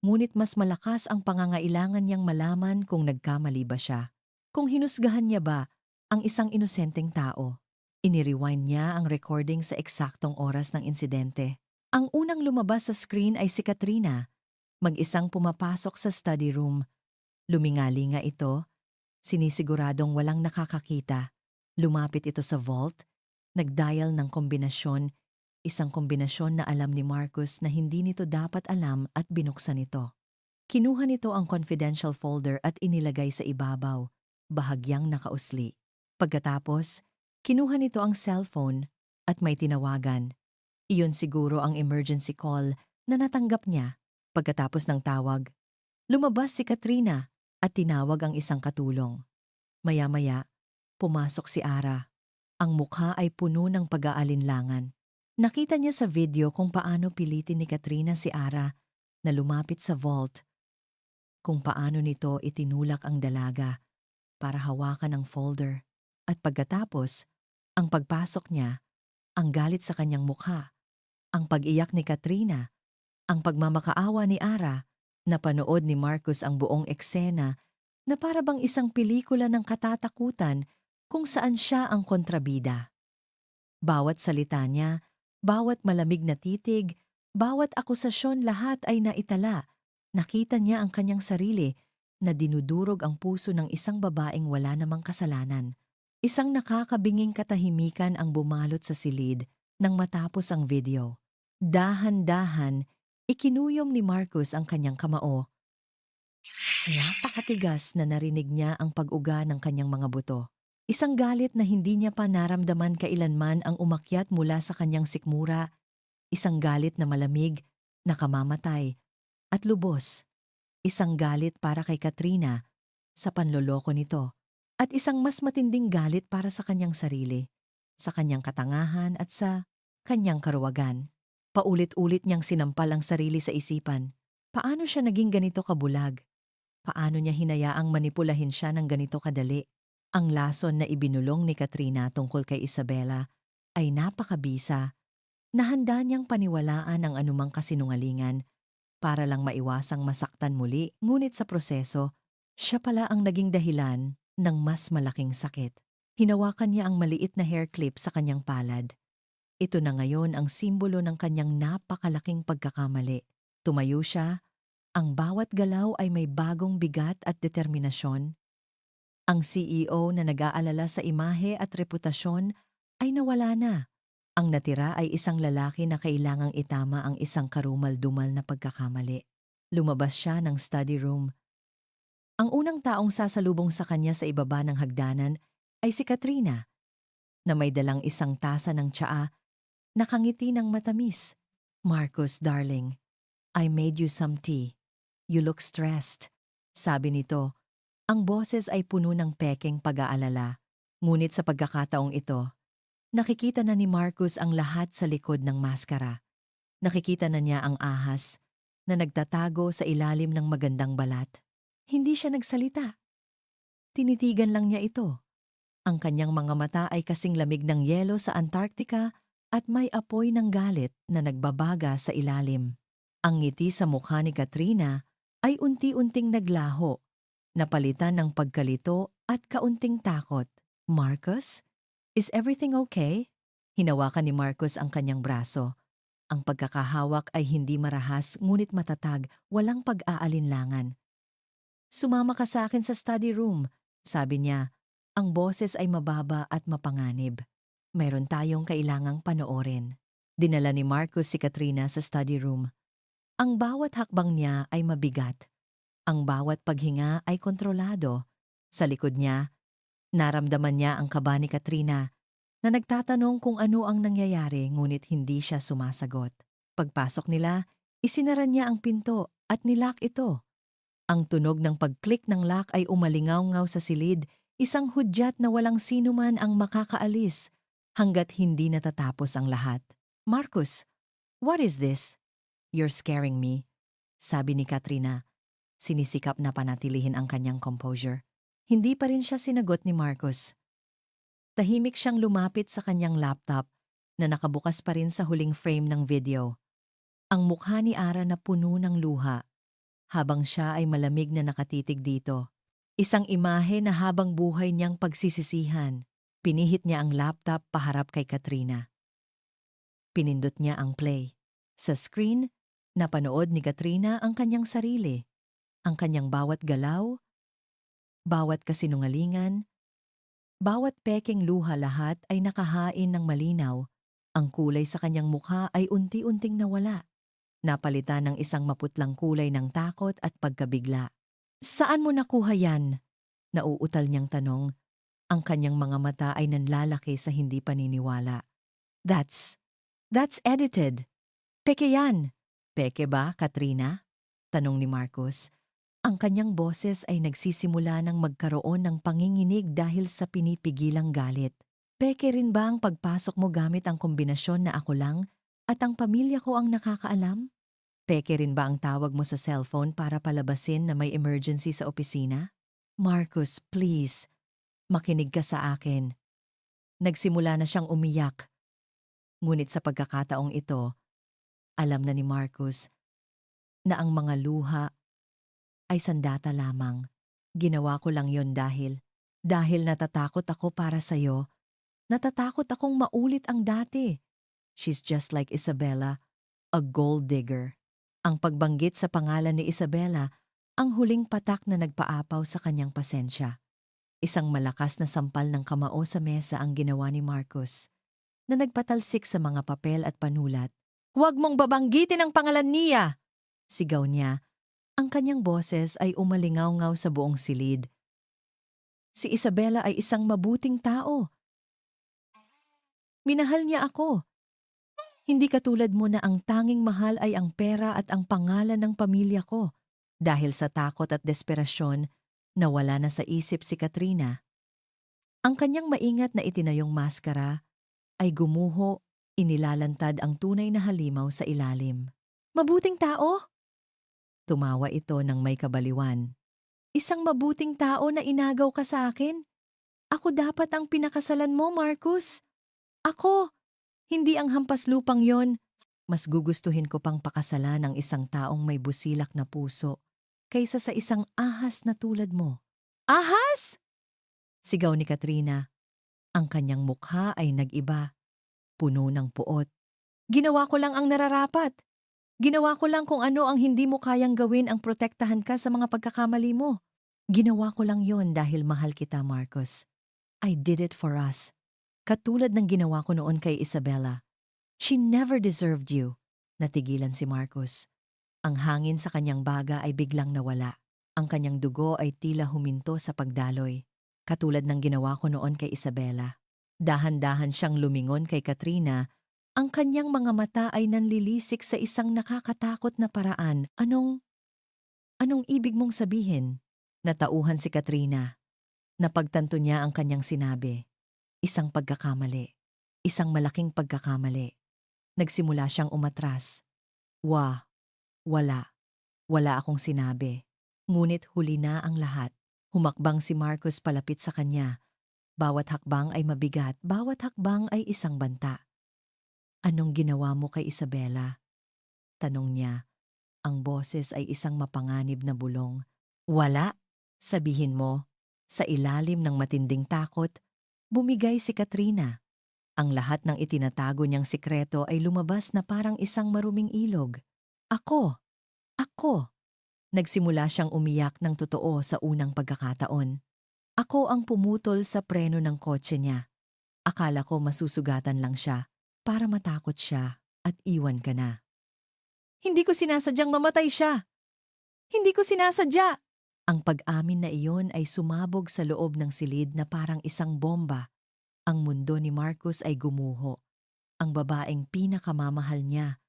Ngunit mas malakas ang pangangailangan niyang malaman kung nagkamali ba siya. Kung hinusgahan niya ba ang isang inosenteng tao. Inirewind niya ang recording sa eksaktong oras ng insidente. Ang unang lumabas sa screen ay si Katrina, mag-isang pumapasok sa study room. Lumingali nga ito, sinisiguradong walang nakakakita. Lumapit ito sa vault, nagdial ng kombinasyon, isang kombinasyon na alam ni Marcus na hindi nito dapat alam at binuksan ito. Kinuha nito ang confidential folder at inilagay sa ibabaw, bahagyang nakausli. Pagkatapos, kinuha nito ang cellphone at may tinawagan. Iyon siguro ang emergency call na natanggap niya. Pagkatapos ng tawag, lumabas si Katrina at tinawag ang isang katulong. Maya-maya, pumasok si Ara. Ang mukha ay puno ng pag-aalinlangan. Nakita niya sa video kung paano pilitin ni Katrina si Ara na lumapit sa vault, kung paano nito itinulak ang dalaga para hawakan ang folder. At pagkatapos, ang pagpasok niya, ang galit sa kanyang mukha, ang pag-iyak ni Katrina, ang pagmamakaawa ni Ara, napanood ni Marcus ang buong eksena na para bang isang pelikula ng katatakutan kung saan siya ang kontrabida. Bawat salita niya, bawat malamig na titig, bawat akusasyon lahat ay naitala. Nakita niya ang kanyang sarili na dinudurog ang puso ng isang babaeng wala namang kasalanan. Isang nakakabinging katahimikan ang bumalot sa silid nang matapos ang video. Dahan-dahan, ikinuyom ni Marcus ang kanyang kamao. Napakatigas na narinig niya ang pag-uga ng kanyang mga buto. Isang galit na hindi niya pa naramdaman kailanman ang umakyat mula sa kanyang sikmura. Isang galit na malamig, nakamamatay, at lubos. Isang galit para kay Katrina sa panloloko nito. At isang mas matinding galit para sa kanyang sarili, sa kanyang katangahan at sa kanyang karuwagan. Paulit-ulit niyang sinampal ang sarili sa isipan. Paano siya naging ganito kabulag? Paano niya hinayaang manipulahin siya ng ganito kadali? Ang lason na ibinulong ni Katrina tungkol kay Isabela ay napakabisa na handa niyang paniwalaan ang anumang kasinungalingan para lang maiwasang masaktan muli, ngunit sa proseso, siya pala ang naging dahilan ng mas malaking sakit. Hinawakan niya ang maliit na hair clip sa kanyang palad. Ito na ngayon ang simbolo ng kanyang napakalaking pagkakamali. Tumayo siya. Ang bawat galaw ay may bagong bigat at determinasyon. Ang CEO na nag-aalala sa imahe at reputasyon ay nawala na. Ang natira ay isang lalaki na kailangang itama ang isang karumal-dumal na pagkakamali. Lumabas siya ng study room. Ang unang taong sasalubong sa kanya sa ibaba ng hagdanan ay si Katrina, na may dalang isang tasa ng tsaa, nakangiti ng matamis. "Marcus, darling, I made you some tea. You look stressed." Sabi nito, ang boses ay puno ng pekeng pag-aalala. Ngunit sa pagkakataong ito, nakikita na ni Marcus ang lahat sa likod ng maskara. Nakikita na niya ang ahas na nagtatago sa ilalim ng magandang balat. Hindi siya nagsalita. Tinitigan lang niya ito. Ang kanyang mga mata ay kasing lamig ng yelo sa Antarctica at may apoy ng galit na nagbabaga sa ilalim. Ang ngiti sa mukha ni Katrina ay unti-unting naglaho, napalitan ng pagkalito at kaunting takot. "Marcus, is everything okay?" Hinawakan ni Marcus ang kanyang braso. Ang pagkakahawak ay hindi marahas ngunit matatag, walang pag-aalinlangan. "Sumama ka sa akin sa study room," sabi niya. Ang boses ay mababa at mapanganib. "Mayroon tayong kailangang panoorin." Dinala ni Marcus si Katrina sa study room. Ang bawat hakbang niya ay mabigat. Ang bawat paghinga ay kontrolado. Sa likod niya, naramdaman niya ang kaba ni Katrina na nagtatanong kung ano ang nangyayari ngunit hindi siya sumasagot. Pagpasok nila, isinara niya ang pinto at nilock ito. Ang tunog ng pag-click ng lock ay umalingaw-ngaw sa silid, isang hudyat na walang sinuman ang makakaalis hanggat hindi natatapos ang lahat. "Marcus, what is this?" "You're scaring me," sabi ni Katrina. Sinisikap na panatilihin ang kanyang composure. Hindi pa rin siya sinagot ni Marcus. Tahimik siyang lumapit sa kanyang laptop na nakabukas pa rin sa huling frame ng video. Ang mukha ni Ara na puno ng luha, habang siya ay malamig na nakatitig dito. Isang imahe na habang buhay niyang pagsisisihan. Pinihit niya ang laptop paharap kay Katrina. Pinindot niya ang play. Sa screen, napanood ni Katrina ang kanyang sarili. Ang kanyang bawat galaw, bawat kasinungalingan, bawat pekeng luha, lahat ay nakahain ng malinaw. Ang kulay sa kanyang mukha ay unti-unting nawala. Napalitan ng isang maputlang kulay ng takot at pagkabigla. "Saan mo nakuha yan?" Nauutal niyang tanong. Ang kanyang mga mata ay nanlalaki sa hindi paniniwala. "That's That's edited. Peke yan. Peke ba, Katrina? Tanong ni Marcos. Ang kanyang boses ay nagsisimula ng magkaroon ng panginginig dahil sa pinipigilang galit. Peke rin ba ang pagpasok mo gamit ang kombinasyon na ako lang at ang pamilya ko ang nakakaalam? Peke rin ba ang tawag mo sa cellphone para palabasin na may emergency sa opisina? Marcus, please. Makinig ka sa akin. Nagsimula na siyang umiyak. Ngunit sa pagkakataong ito, alam na ni Marcus na ang mga luha ay sandata lamang. Ginawa ko lang yon dahil natatakot ako para sa'yo. Natatakot akong maulit ang dati. She's just like Isabella, a gold digger. Ang pagbanggit sa pangalan ni Isabella, ang huling patak na nagpaapaw sa kanyang pasensya. Isang malakas na sampal ng kamao sa mesa ang ginawa ni Marcus, na nagpatalsik sa mga papel at panulat. Huwag mong babanggitin ang pangalan niya! Sigaw niya. Ang kanyang boses ay umalingaw-ngaw sa buong silid. Si Isabella ay isang mabuting tao. Minahal niya ako. Hindi katulad mo na ang tanging mahal ay ang pera at ang pangalan ng pamilya ko. Dahil sa takot at desperasyon, nawala na sa isip si Katrina. Ang kanyang maingat na itinayong maskara ay gumuho, inilalantad ang tunay na halimaw sa ilalim. Mabuting tao? Tumawa ito ng may kabaliwan. Isang mabuting tao na inagaw ka sa akin? Ako dapat ang pinakasalan mo, Marcus. Ako! Hindi ang hampas lupang yon. Mas gugustuhin ko pang pakasalan ng isang taong may busilak na puso kaysa sa isang ahas na tulad mo. Ahas? Sigaw ni Katrina. Ang kanyang mukha ay nag-iba, puno ng puot. Ginawa ko lang ang nararapat. Ginawa ko lang kung ano ang hindi mo kayang gawin ang protektahan ka sa mga pagkakamali mo. Ginawa ko lang yon dahil mahal kita, Marcus. I did it for us. Katulad ng ginawa ko noon kay Isabella. She never deserved you. Natigilan si Marcus. Ang hangin sa kanyang baga ay biglang nawala. Ang kanyang dugo ay tila huminto sa pagdaloy. Katulad ng ginawa ko noon kay Isabella. Dahan-dahan siyang lumingon kay Katrina. Ang kanyang mga mata ay nanlilisik sa isang nakakatakot na paraan. Anong ibig mong sabihin? Natauhan si Katrina. Napagtanto niya ang kanyang sinabi. Isang pagkakamali. Isang malaking pagkakamali. Nagsimula siyang umatras. Wala. Wala akong sinabi. Ngunit huli na ang lahat. Humakbang si Marcus palapit sa kanya. Bawat hakbang ay mabigat, bawat hakbang ay isang banta. Anong ginawa mo kay Isabella? Tanong niya. Ang boses ay isang mapanganib na bulong. Wala, sabihin mo. Sa ilalim ng matinding takot, bumigay si Katrina. Ang lahat ng itinatago niyang sikreto ay lumabas na parang isang maruming ilog. Ako. Nagsimula siyang umiyak ng totoo sa unang pagkakataon. Ako ang pumutol sa preno ng kotse niya. Akala ko masusugatan lang siya para matakot siya at iwan ka na. Hindi ko sinasadyang mamatay siya. Hindi ko sinasadya. Ang pag-amin na iyon ay sumabog sa loob ng silid na parang isang bomba. Ang mundo ni Marcus ay gumuho. Ang babaeng pinakamamahal niya,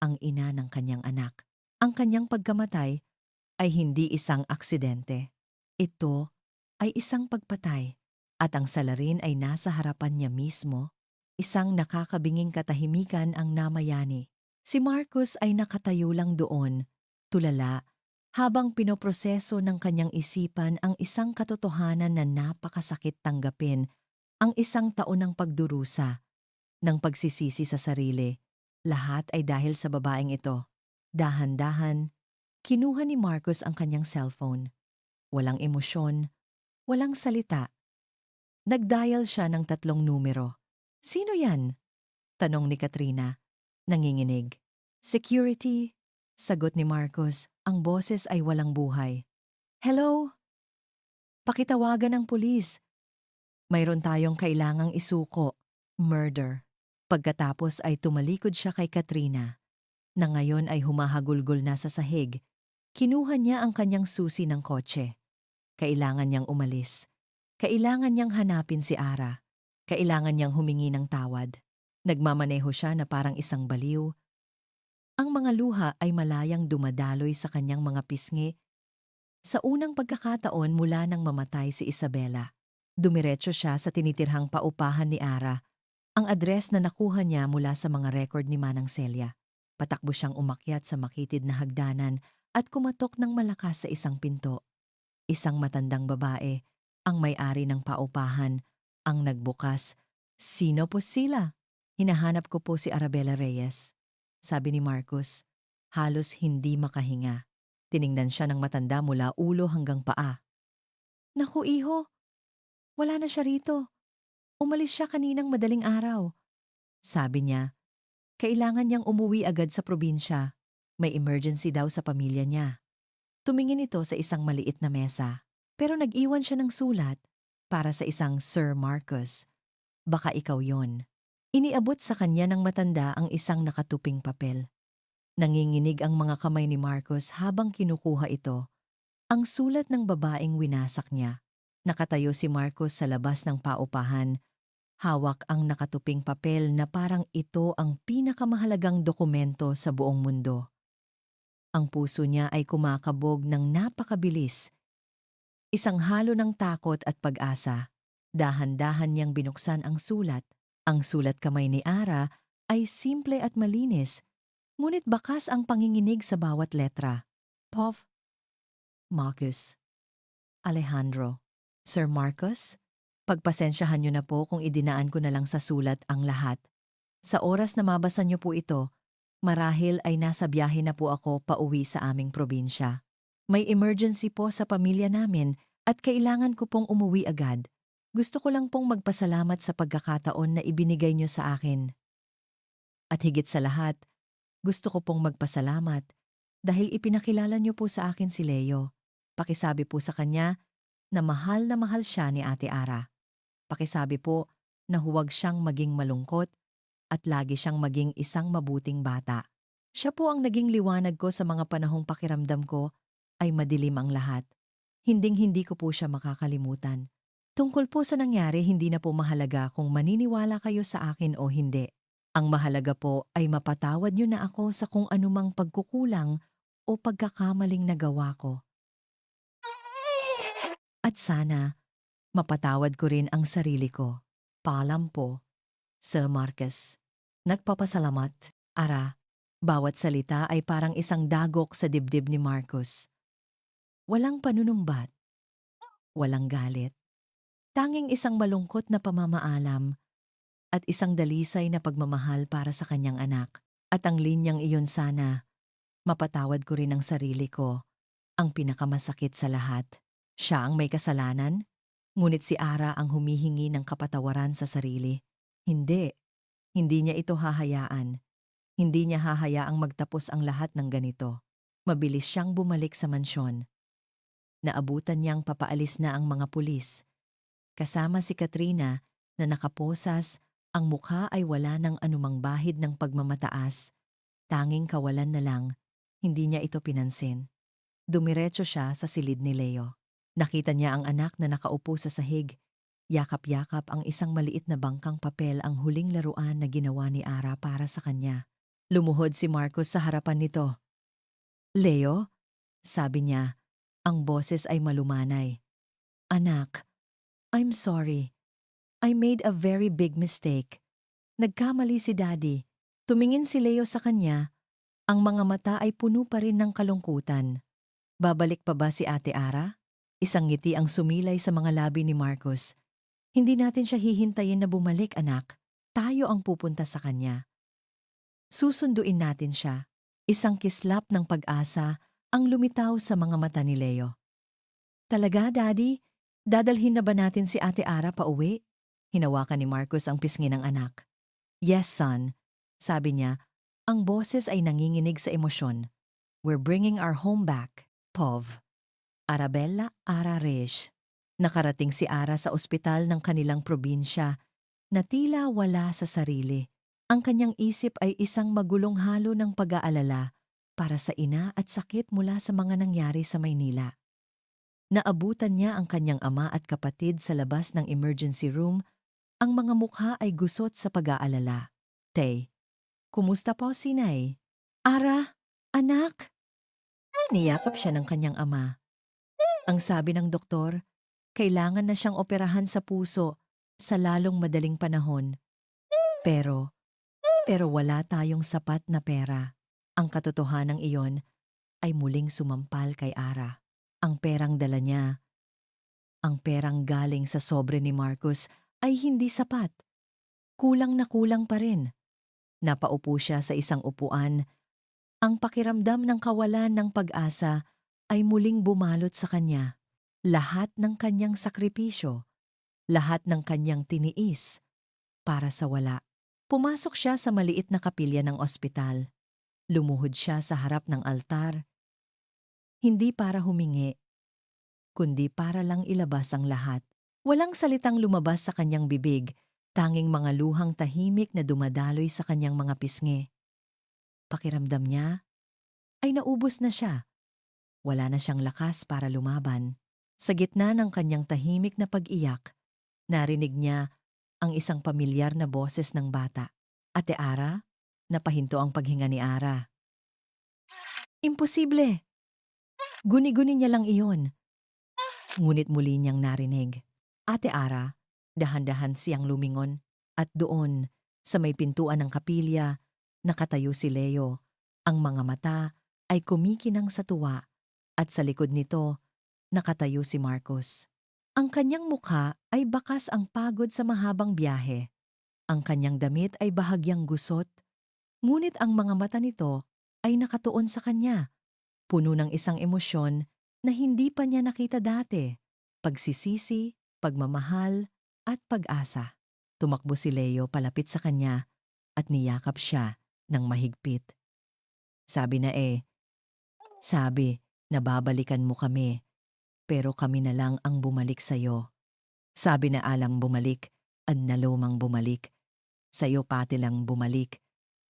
ang ina ng kanyang anak. Ang kanyang pagkamatay ay hindi isang aksidente. Ito ay isang pagpatay at ang salarin ay nasa harapan niya mismo. Isang nakakabinging katahimikan ang namayani. Si Marcus ay nakatayo lang doon, tulala, habang pinoproseso ng kanyang isipan ang isang katotohanan na napakasakit tanggapin, ang isang taon ng pagdurusa, ng pagsisisi sa sarili. Lahat ay dahil sa babaeng ito. Dahan-dahan, kinuha ni Marcus ang kanyang cellphone. Walang emosyon, walang salita. Nagdial siya ng 3 numero. Sino yan? Tanong ni Katrina. Nanginginig. Security, sagot ni Marcus. Ang boses ay walang buhay. Hello? Pakitawagan ng pulis. Mayroon tayong kailangang isuko. Murder. Pagkatapos ay tumalikod siya kay Katrina, na ngayon ay humahagulgol na sa sahig. Kinuha niya ang kanyang susi ng kotse. Kailangan niyang umalis. Kailangan niyang hanapin si Ara. Kailangan niyang humingi ng tawad. Nagmamaneho siya na parang isang baliw. Ang mga luha ay malayang dumadaloy sa kanyang mga pisngi. Sa unang pagkakataon mula nang mamatay si Isabela, dumiretso siya sa tinitirhang paupahan ni Ara, ang address na nakuha niya mula sa mga record ni Manang Celia. Patakbo siyang umakyat sa makitid na hagdanan at kumatok ng malakas sa isang pinto. Isang matandang babae, ang may-ari ng paupahan, ang nagbukas. "Sino po sila?" "Hinahanap ko po si Arabella Reyes," sabi ni Marcos. Halos hindi makahinga. Tiningnan siya ng matanda mula ulo hanggang paa. "Naku iho, wala na siya rito. Umalis siya kaninang madaling araw." Sabi niya, kailangan niyang umuwi agad sa probinsya. May emergency daw sa pamilya niya. Tumingin ito sa isang maliit na mesa, pero nag-iwan siya ng sulat para sa isang Sir Marcos. "Baka ikaw yon." Iniabot sa kanya ng matanda ang isang nakatuping papel. Nanginginig ang mga kamay ni Marcos habang kinukuha ito. Ang sulat ng babaeng winasak niya. Nakatayo si Marcos sa labas ng paupahan. Hawak ang nakatuping papel na parang ito ang pinakamahalagang dokumento sa buong mundo. Ang puso niya ay kumakabog ng napakabilis. Isang halo ng takot at pag-asa. Dahan-dahan niyang binuksan ang sulat. Ang sulat kamay ni Ara ay simple at malinis, ngunit bakas ang panginginig sa bawat letra. Pov. Marcus. Alejandro. "Sir Marcos, pagpasensyahan niyo na po kung idinaan ko na lang sa sulat ang lahat. Sa oras na mabasa niyo po ito, marahil ay nasa biyahe na po ako pauwi sa aming probinsya. May emergency po sa pamilya namin at kailangan ko pong umuwi agad. Gusto ko lang pong magpasalamat sa pagkakataon na ibinigay niyo sa akin. At higit sa lahat, gusto ko pong magpasalamat dahil ipinakilala niyo po sa akin si Leo. Pakisabi po sa kanya na mahal siya ni Ate Ara. Pakisabi po na huwag siyang maging malungkot at lagi siyang maging isang mabuting bata. Siya po ang naging liwanag ko sa mga panahong pakiramdam ko ay madilim ang lahat. Hinding-hindi ko po siya makakalimutan. Tungkol po sa nangyari, hindi na po mahalaga kung maniniwala kayo sa akin o hindi. Ang mahalaga po ay mapatawad niyo na ako sa kung anumang pagkukulang o pagkakamaling nagawa ko. At sana, mapatawad ko rin ang sarili ko. Paalam po, Sir Marcos. Nagpapasalamat, Ara. Bawat salita ay parang isang dagok sa dibdib ni Marcos. Walang panunumbat, walang galit. Tanging isang malungkot na pamamaalam at isang dalisay na pagmamahal para sa kanyang anak. At ang linyang iyon sana, mapatawad ko rin ang sarili ko, ang pinakamasakit sa lahat. Siya ang may kasalanan, ngunit si Ara ang humihingi ng kapatawaran sa sarili. Hindi niya ito hahayaan. Hindi niya hahayaang magtapos ang lahat ng ganito. Mabilis siyang bumalik sa mansyon. Naabutan niyang papaalis na ang mga pulis. Kasama si Katrina na nakaposas, ang mukha ay wala ng anumang bahid ng pagmamataas. Tanging kawalan na lang, hindi niya ito pinansin. Dumiretso siya sa silid ni Leo. Nakita niya ang anak na nakaupo sa sahig. Yakap-yakap ang isang maliit na bangkang papel, ang huling laruan na ginawa ni Ara para sa kanya. Lumuhod si Marcos sa harapan nito. "Leo?" sabi niya. Ang boses ay malumanay. "Anak, I'm sorry. I made a very big mistake. Nagkamali si Daddy." Tumingin si Leo sa kanya. Ang mga mata ay puno pa rin ng kalungkutan. Babalik pa ba si Ate Ara? Isang ngiti ang sumilay sa mga labi ni Marcos. "Hindi natin siya hihintayin na bumalik, anak. Tayo ang pupunta sa kanya. Susunduin natin siya." Isang kislap ng pag-asa ang lumitaw sa mga mata ni Leo. "Talaga, Daddy? Dadalhin na ba natin si Ate Ara pa uwi?" Hinawakan ni Marcos ang pisngi ng anak. "Yes, son," sabi niya. Ang boses ay nanginginig sa emosyon. "We're bringing our home back, Pov." Arabella Ara Reyes. Nakarating si Ara sa ospital ng kanilang probinsya na tila wala sa sarili. Ang kanyang isip ay isang magulong halo ng pag-aalala para sa ina at sakit mula sa mga nangyari sa Maynila. Naabutan niya ang kanyang ama at kapatid sa labas ng emergency room. Ang mga mukha ay gusot sa pag-aalala. Tay, kumusta po, Sinay? Ara, anak! Niyakap siya ng kanyang ama. Ang sabi ng doktor, kailangan na siyang operahan sa puso sa lalong madaling panahon. Pero, pero wala tayong sapat na pera. Ang katotohanan iyon ay muling sumampal kay Ara. Ang perang dala niya, ang perang galing sa sobre ni Marcus ay hindi sapat. Kulang na kulang pa rin. Napaupo siya sa isang upuan. Ang pakiramdam ng kawalan ng pag-asa ay muling bumalot sa kanya. Lahat ng kanyang sakripisyo, lahat ng kanyang tiniis para sa wala. Pumasok siya sa maliit na kapilya ng ospital. Lumuhod siya sa harap ng altar. Hindi para humingi, kundi para lang ilabas ang lahat. Walang salitang lumabas sa kanyang bibig, tanging mga luhang tahimik na dumadaloy sa kanyang mga pisngi. Pakiramdam niya ay naubos na siya. Wala na siyang lakas para lumaban. Sa gitna ng kanyang tahimik na pag-iyak, narinig niya ang isang pamilyar na boses ng bata. Ate Ara? Napahinto ang paghinga ni Ara. Imposible! Guni-guni niya lang iyon. Ngunit muli niyang narinig. Ate Ara, dahan-dahan siyang lumingon at doon, sa may pintuan ng kapilya, nakatayo si Leo. Ang mga mata ay kumikinang sa tuwa at sa likod nito, nakatayo si Marcos. Ang kanyang mukha ay bakas ang pagod sa mahabang biyahe. Ang kanyang damit ay bahagyang gusot, ngunit ang mga mata nito ay nakatuon sa kanya, puno ng isang emosyon na hindi pa niya nakita dati, pagsisisi, pagmamahal, at pag-asa. Tumakbo si Leo palapit sa kanya at niyakap siya ng mahigpit. Sabi na babalikan mo kami, pero kami na lang ang bumalik sa'yo. Sabi na alang bumalik, an nalumang bumalik. Sa'yo pati lang bumalik.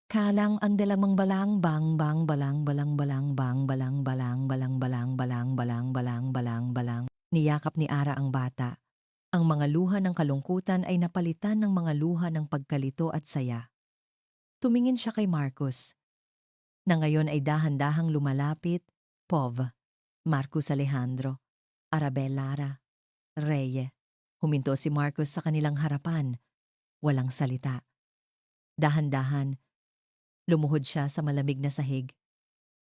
Kalang andalamang balang bang bang balang balang balang bang balang balang balang balang balang balang balang balang balang. Niyakap ni Ara ang bata. Ang mga luha ng kalungkutan ay napalitan ng mga luha ng pagkalito at saya. Tumingin siya kay Marcos, na ngayon ay dahan-dahang lumalapit. Pov, Marcos Alejandro, Arabel Lara, Reye. Huminto si Marcos sa kanilang harapan. Walang salita. Dahan-dahan, lumuhod siya sa malamig na sahig.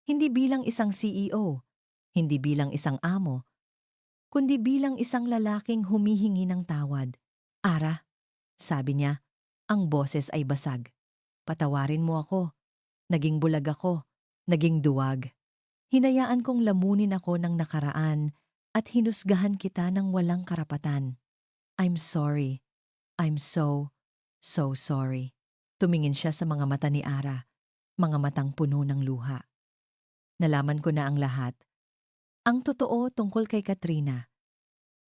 Hindi bilang isang CEO, hindi bilang isang amo, kundi bilang isang lalaking humihingi ng tawad. Ara, sabi niya, ang boses ay basag. Patawarin mo ako. Naging bulag ako. Naging duwag. Hinayaan kong lamunin ako ng nakaraan at hinusgahan kita ng walang karapatan. I'm sorry. I'm so sorry. Tumingin siya sa mga mata ni Ara, mga matang puno ng luha. Nalaman ko na ang lahat. Ang totoo tungkol kay Katrina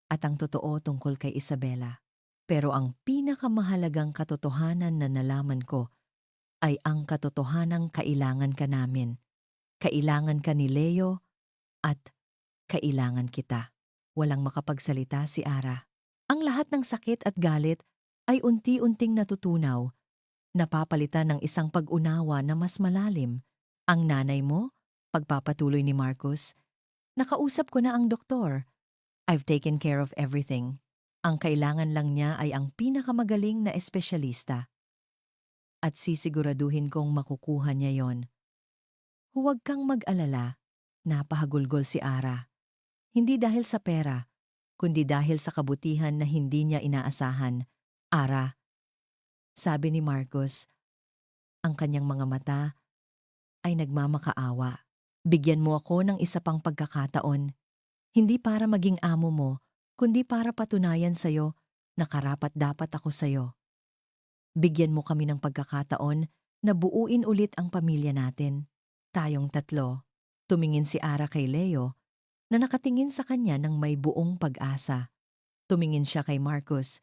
at ang totoo tungkol kay Isabela. Pero ang pinakamahalagang katotohanan na nalaman ko ay ang katotohanang kailangan ka namin. Kailangan ka ni Leo at kailangan kita. Walang makapagsalita si Ara. Ang lahat ng sakit at galit ay unti-unting natutunaw, napapalitan ng isang pag-unawa na mas malalim. Ang nanay mo, pagpapatuloy ni Marcos, nakausap ko na ang doktor. I've taken care of everything. Ang kailangan lang niya ay ang pinakamagaling na espesyalista. At sisiguraduhin kong makukuha niya yon. Huwag kang mag-alala, napahagulgol si Ara. Hindi dahil sa pera, kundi dahil sa kabutihan na hindi niya inaasahan. Ara, sabi ni Marcos, ang kanyang mga mata ay nagmamakaawa. Bigyan mo ako ng isa pang pagkakataon. Hindi para maging amo mo, kundi para patunayan sa'yo na karapat-dapat ako sa'yo. Bigyan mo kami ng pagkakataon na buuin ulit ang pamilya natin. Tayong tatlo. Tumingin si Ara kay Leo na nakatingin sa kanya ng may buong pag-asa. Tumingin siya kay Marcos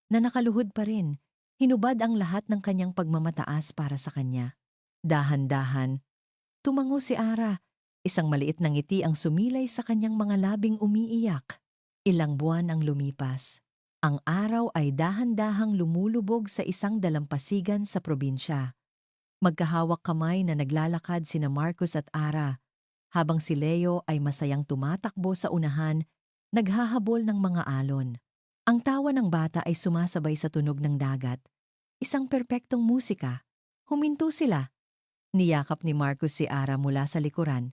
na nakaluhod pa rin. Hinubad ang lahat ng kanyang pagmamataas para sa kanya. Dahan-dahan, tumango si Ara. Isang maliit na ngiti ang sumilay sa kanyang mga labing umiiyak. Ilang buwan ang lumipas. Ang araw ay dahan-dahang lumulubog sa isang dalampasigan sa probinsya. Magkahawak kamay na naglalakad sina Marcos at Ara, habang si Leo ay masayang tumatakbo sa unahan, naghahabol ng mga alon. Ang tawa ng bata ay sumasabay sa tunog ng dagat. Isang perpektong musika. Huminto sila. Niyakap ni Marcos si Ara mula sa likuran.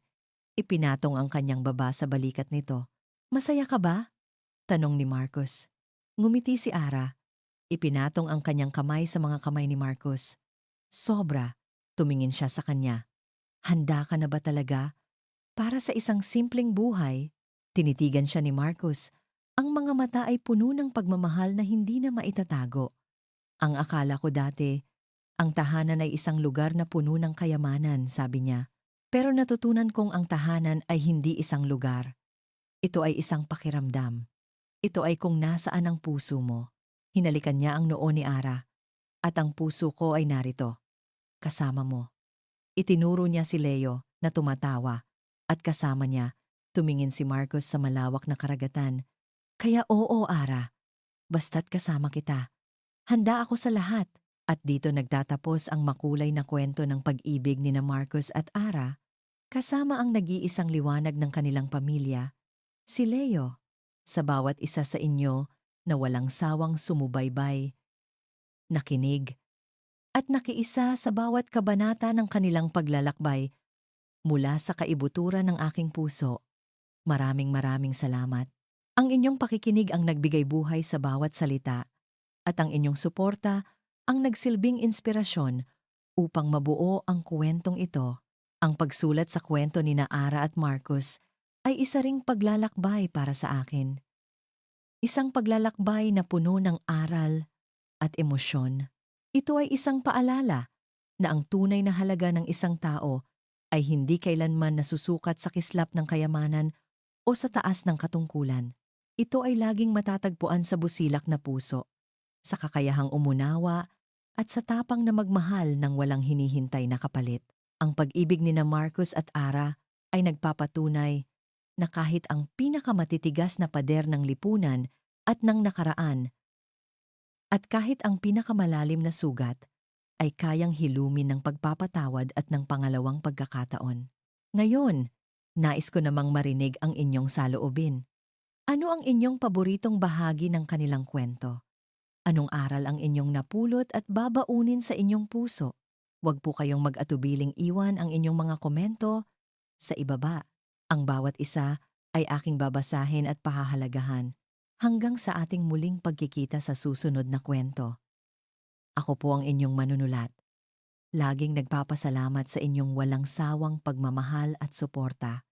Ipinatong ang kanyang baba sa balikat nito. "Masaya ka ba?" tanong ni Marcos. Ngumiti si Ara. Ipinatong ang kanyang kamay sa mga kamay ni Marcos. Sobra. Tumingin siya sa kanya. "Handa ka na ba talaga? Para sa isang simpleng buhay?" Tinitigan siya ni Marcos. Ang mga mata ay puno ng pagmamahal na hindi na maitatago. "Ang akala ko dati, ang tahanan ay isang lugar na puno ng kayamanan," sabi niya. "Pero natutunan kong ang tahanan ay hindi isang lugar. Ito ay isang pakiramdam. Ito ay kung nasaan ang puso mo." Hinalikan niya ang noo ni Ara. "At ang puso ko ay narito, kasama mo." Itinuro niya si Leo na tumatawa at kasama niya tumingin si Marcos sa malawak na karagatan. "Kaya oo, Ara, basta't kasama kita. Handa ako sa lahat." At dito nagtatapos ang makulay na kwento ng pag-ibig ni na Marcos at Ara, kasama ang nag-iisang liwanag ng kanilang pamilya, si Leo. Sa bawat isa sa inyo na walang sawang sumubaybay, nakinig, at nakiisa sa bawat kabanata ng kanilang paglalakbay mula sa kaibuturan ng aking puso. Maraming salamat. Ang inyong pakikinig ang nagbigay buhay sa bawat salita, at ang inyong suporta ang nagsilbing inspirasyon upang mabuo ang kwentong ito. Ang pagsulat sa kwento ni na Ara at Marcos ay isa ring paglalakbay para sa akin. Isang paglalakbay na puno ng aral at emosyon. Ito ay isang paalala na ang tunay na halaga ng isang tao ay hindi kailanman nasusukat sa kislap ng kayamanan o sa taas ng katungkulan. Ito ay laging matatagpuan sa busilak na puso, sa kakayahang umunawa at sa tapang na magmahal ng walang hinihintay na kapalit. Ang pag-ibig ni na Marcos at Ara ay nagpapatunay na kahit ang pinakamatitigas na pader ng lipunan at ng nakaraan, at kahit ang pinakamalalim na sugat, ay kayang hilumin ng pagpapatawad at ng pangalawang pagkakataon. Ngayon, nais ko namang marinig ang inyong saloobin. Ano ang inyong paboritong bahagi ng kanilang kwento? Anong aral ang inyong napulot at babaunin sa inyong puso? Huwag po kayong mag-atubiling iwan ang inyong mga komento sa ibaba. Ang bawat isa ay aking babasahin at pahahalagahan hanggang sa ating muling pagkikita sa susunod na kwento. Ako po ang inyong manunulat. Laging nagpapasalamat sa inyong walang sawang pagmamahal at suporta.